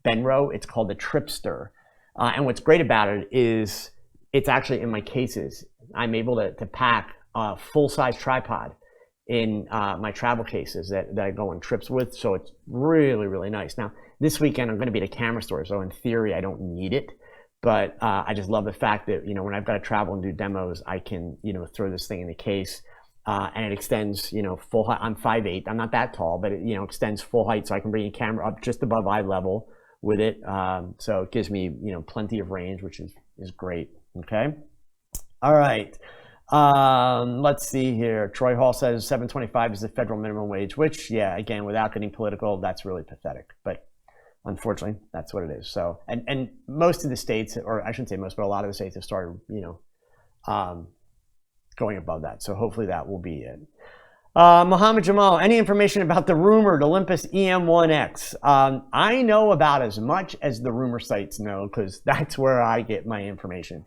Speaker 2: Benro. It's called the Tripster. And what's great about it is it's actually in my cases. I'm able to pack a full-size tripod in my travel cases that I go on trips with. So it's really, really nice. Now, this weekend I'm going to be at a camera store. So in theory, I don't need it. But I just love the fact that, you know, when I've got to travel and do demos, I can, you know, throw this thing in the case. And it extends, you know, full height. I'm 5'8". I'm not that tall, but it, you know, extends full height. So I can bring a camera up just above eye level with it. So it gives me, you know, plenty of range, which is great. Okay. All right. Let's see here. Troy Hall says $7.25 is the federal minimum wage, which, yeah, again, without getting political, that's really pathetic. But unfortunately, that's what it is. So, and most of the states, or I shouldn't say most, but a lot of the states have started, you know, going above that. So hopefully that will be it. Mohammed Jamal, any information about the rumored Olympus EM1X? I know about as much as the rumor sites know, because that's where I get my information.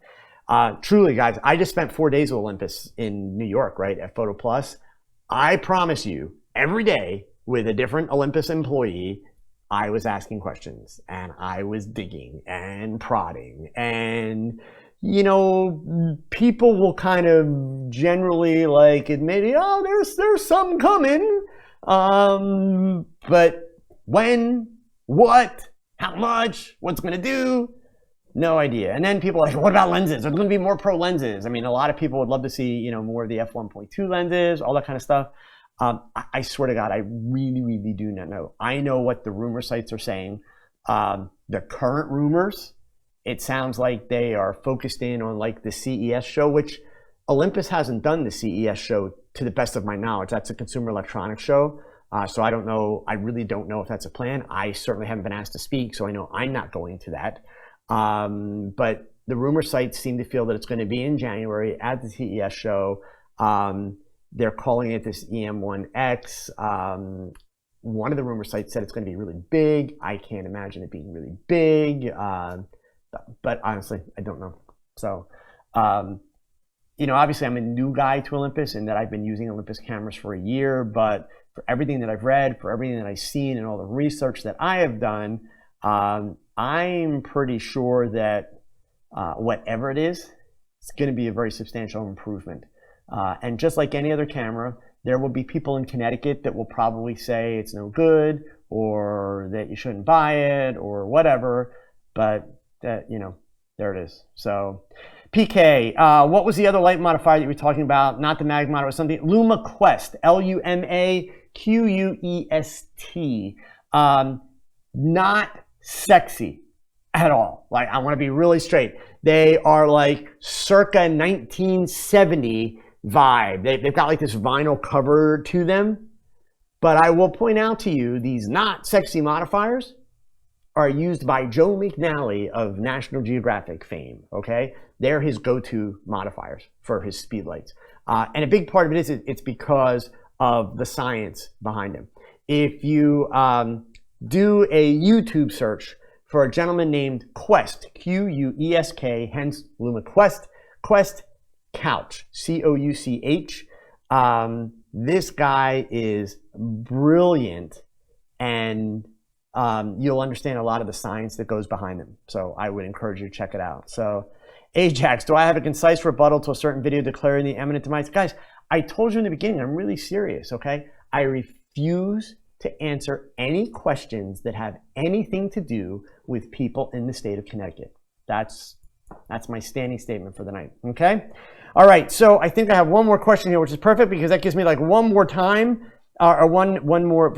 Speaker 2: Truly, guys, I just spent 4 days with Olympus in New York, right, at Photo Plus. I promise you, every day with a different Olympus employee, I was asking questions, and I was digging and prodding, and, you know, people will kind of generally like admit, oh, there's some coming, but when, what, how much, what's going to do? No idea. And then people are like, what about lenses? Are there going to be more pro lenses? I mean, a lot of people would love to see, you know, more of the f1.2 lenses, all that kind of stuff. I swear to God, I really, really do not know. I know what the rumor sites are saying. The current rumors, it sounds like they are focused in on like the CES show, which Olympus hasn't done the CES show to the best of my knowledge. That's a consumer electronics show. So I don't know. I really don't know if that's a plan. I certainly haven't been asked to speak, so I know I'm not going to that. But the rumor sites seem to feel that it's going to be in January at the CES show. They're calling it this EM1X. One of the rumor sites said it's going to be really big. I can't imagine it being really big. But honestly, I don't know. So, you know, obviously I'm a new guy to Olympus in that I've been using Olympus cameras for a year, but for everything that I've read, for everything that I've seen and all the research that I have done, I'm pretty sure that whatever it is, it's going to be a very substantial improvement. And just like any other camera, there will be people in Connecticut that will probably say it's no good or that you shouldn't buy it or whatever. But, you know, there it is. So, PK, what was the other light modifier that you were talking about? Not the mag mod, it was something. Luma Quest, LumaQuest. Not sexy at all. Like, I want to be really straight. They are like circa 1970 vibe. They've got like this vinyl cover to them. But I will point out to you, these not sexy modifiers are used by Joe McNally of National Geographic fame, okay? They're his go-to modifiers for his speed lights. And a big part of it is it's because of the science behind them. If you do a YouTube search for a gentleman named Quest, Q-U-E-S-K, hence Luma Quest, Quest Couch, C-O-U-C-H. This guy is brilliant, and you'll understand a lot of the science that goes behind them. So I would encourage you to check it out. So Ajax, do I have a concise rebuttal to a certain video declaring the eminent demise? Guys, I told you in the beginning, I'm really serious, okay? I refuse to answer any questions that have anything to do with people in the state of Connecticut. That's my standing statement for the night, okay? All right, so I think I have one more question here, which is perfect because that gives me like one more time, or one more,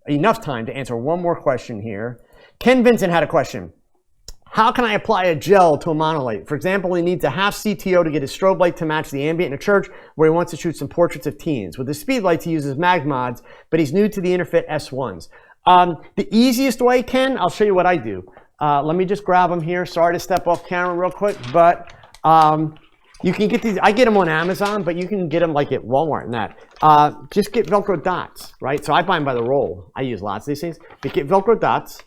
Speaker 2: enough time to answer one more question here. Ken Vincent had a question. How can I apply a gel to a monolight? For example, he needs a half CTO to get his strobe light to match the ambient in a church where he wants to shoot some portraits of teens. With his speed lights, he uses mag mods, but he's new to the Interfit S1s. The easiest way, Ken, I'll show you what I do. Let me just grab them here. Sorry to step off camera real quick, but you can get these. I get them on Amazon, but you can get them like at Walmart and that. Just get Velcro dots, right? So I buy them by the roll. I use lots of these things. But get Velcro dots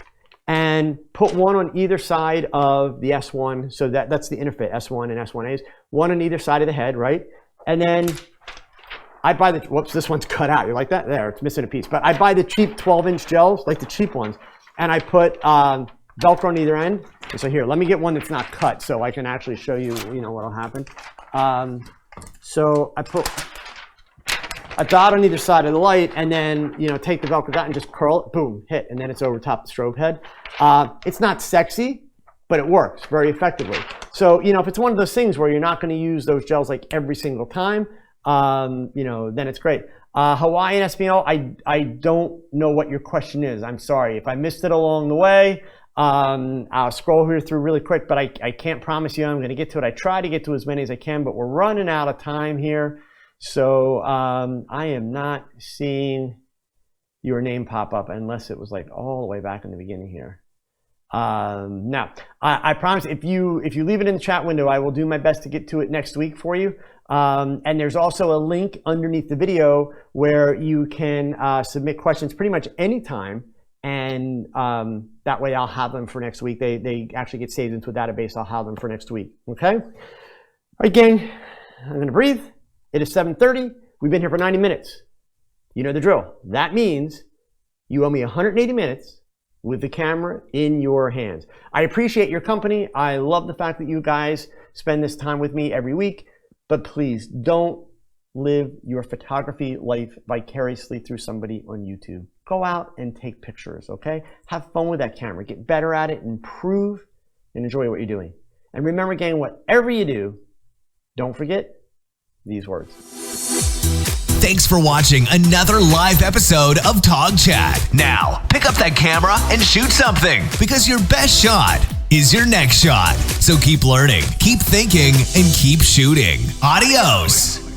Speaker 2: and put one on either side of the S1. So that's the interfit, S1 and S1As. One on either side of the head, right? And then I buy the, whoops, this one's cut out. You like that? There, it's missing a piece. But I buy the cheap 12-inch gels, like the cheap ones. And I put Velcro on either end. And so here, let me get one that's not cut so I can actually show you, what'll happen. So I put a dot on either side of the light and then, take the Velcro dot and just curl it, boom, hit, and then it's over top the strobe head. It's not sexy, but it works very effectively. So, if it's one of those things where you're not going to use those gels like every single time, then it's great. Hawaiian Espional, I don't know what your question is. I'm sorry. If I missed it along the way, I'll scroll here through really quick, but I can't promise you I'm going to get to it. I try to get to as many as I can, but we're running out of time here. So I am not seeing your name pop up unless it was like all the way back in the beginning here. Now, I promise if you leave it in the chat window, I will do my best to get to it next week for you. And there's also a link underneath the video where you can submit questions pretty much anytime. And that way I'll have them for next week. They actually get saved into a database. I'll have them for next week. Okay? All right, gang. I'm going to breathe. It is 7:30. We've been here for 90 minutes. You know the drill. That means you owe me 180 minutes with the camera in your hands. I appreciate your company. I love the fact that you guys spend this time with me every week. But please don't live your photography life vicariously through somebody on YouTube. Go out and take pictures, okay? Have fun with that camera. Get better at it, improve, and enjoy what you're doing. And remember, gang, whatever you do, don't forget these words.
Speaker 1: Thanks for watching another live episode of TogChat. Now, pick up that camera and shoot something, because your best shot is your next shot. So keep learning, keep thinking, and keep shooting. Adios.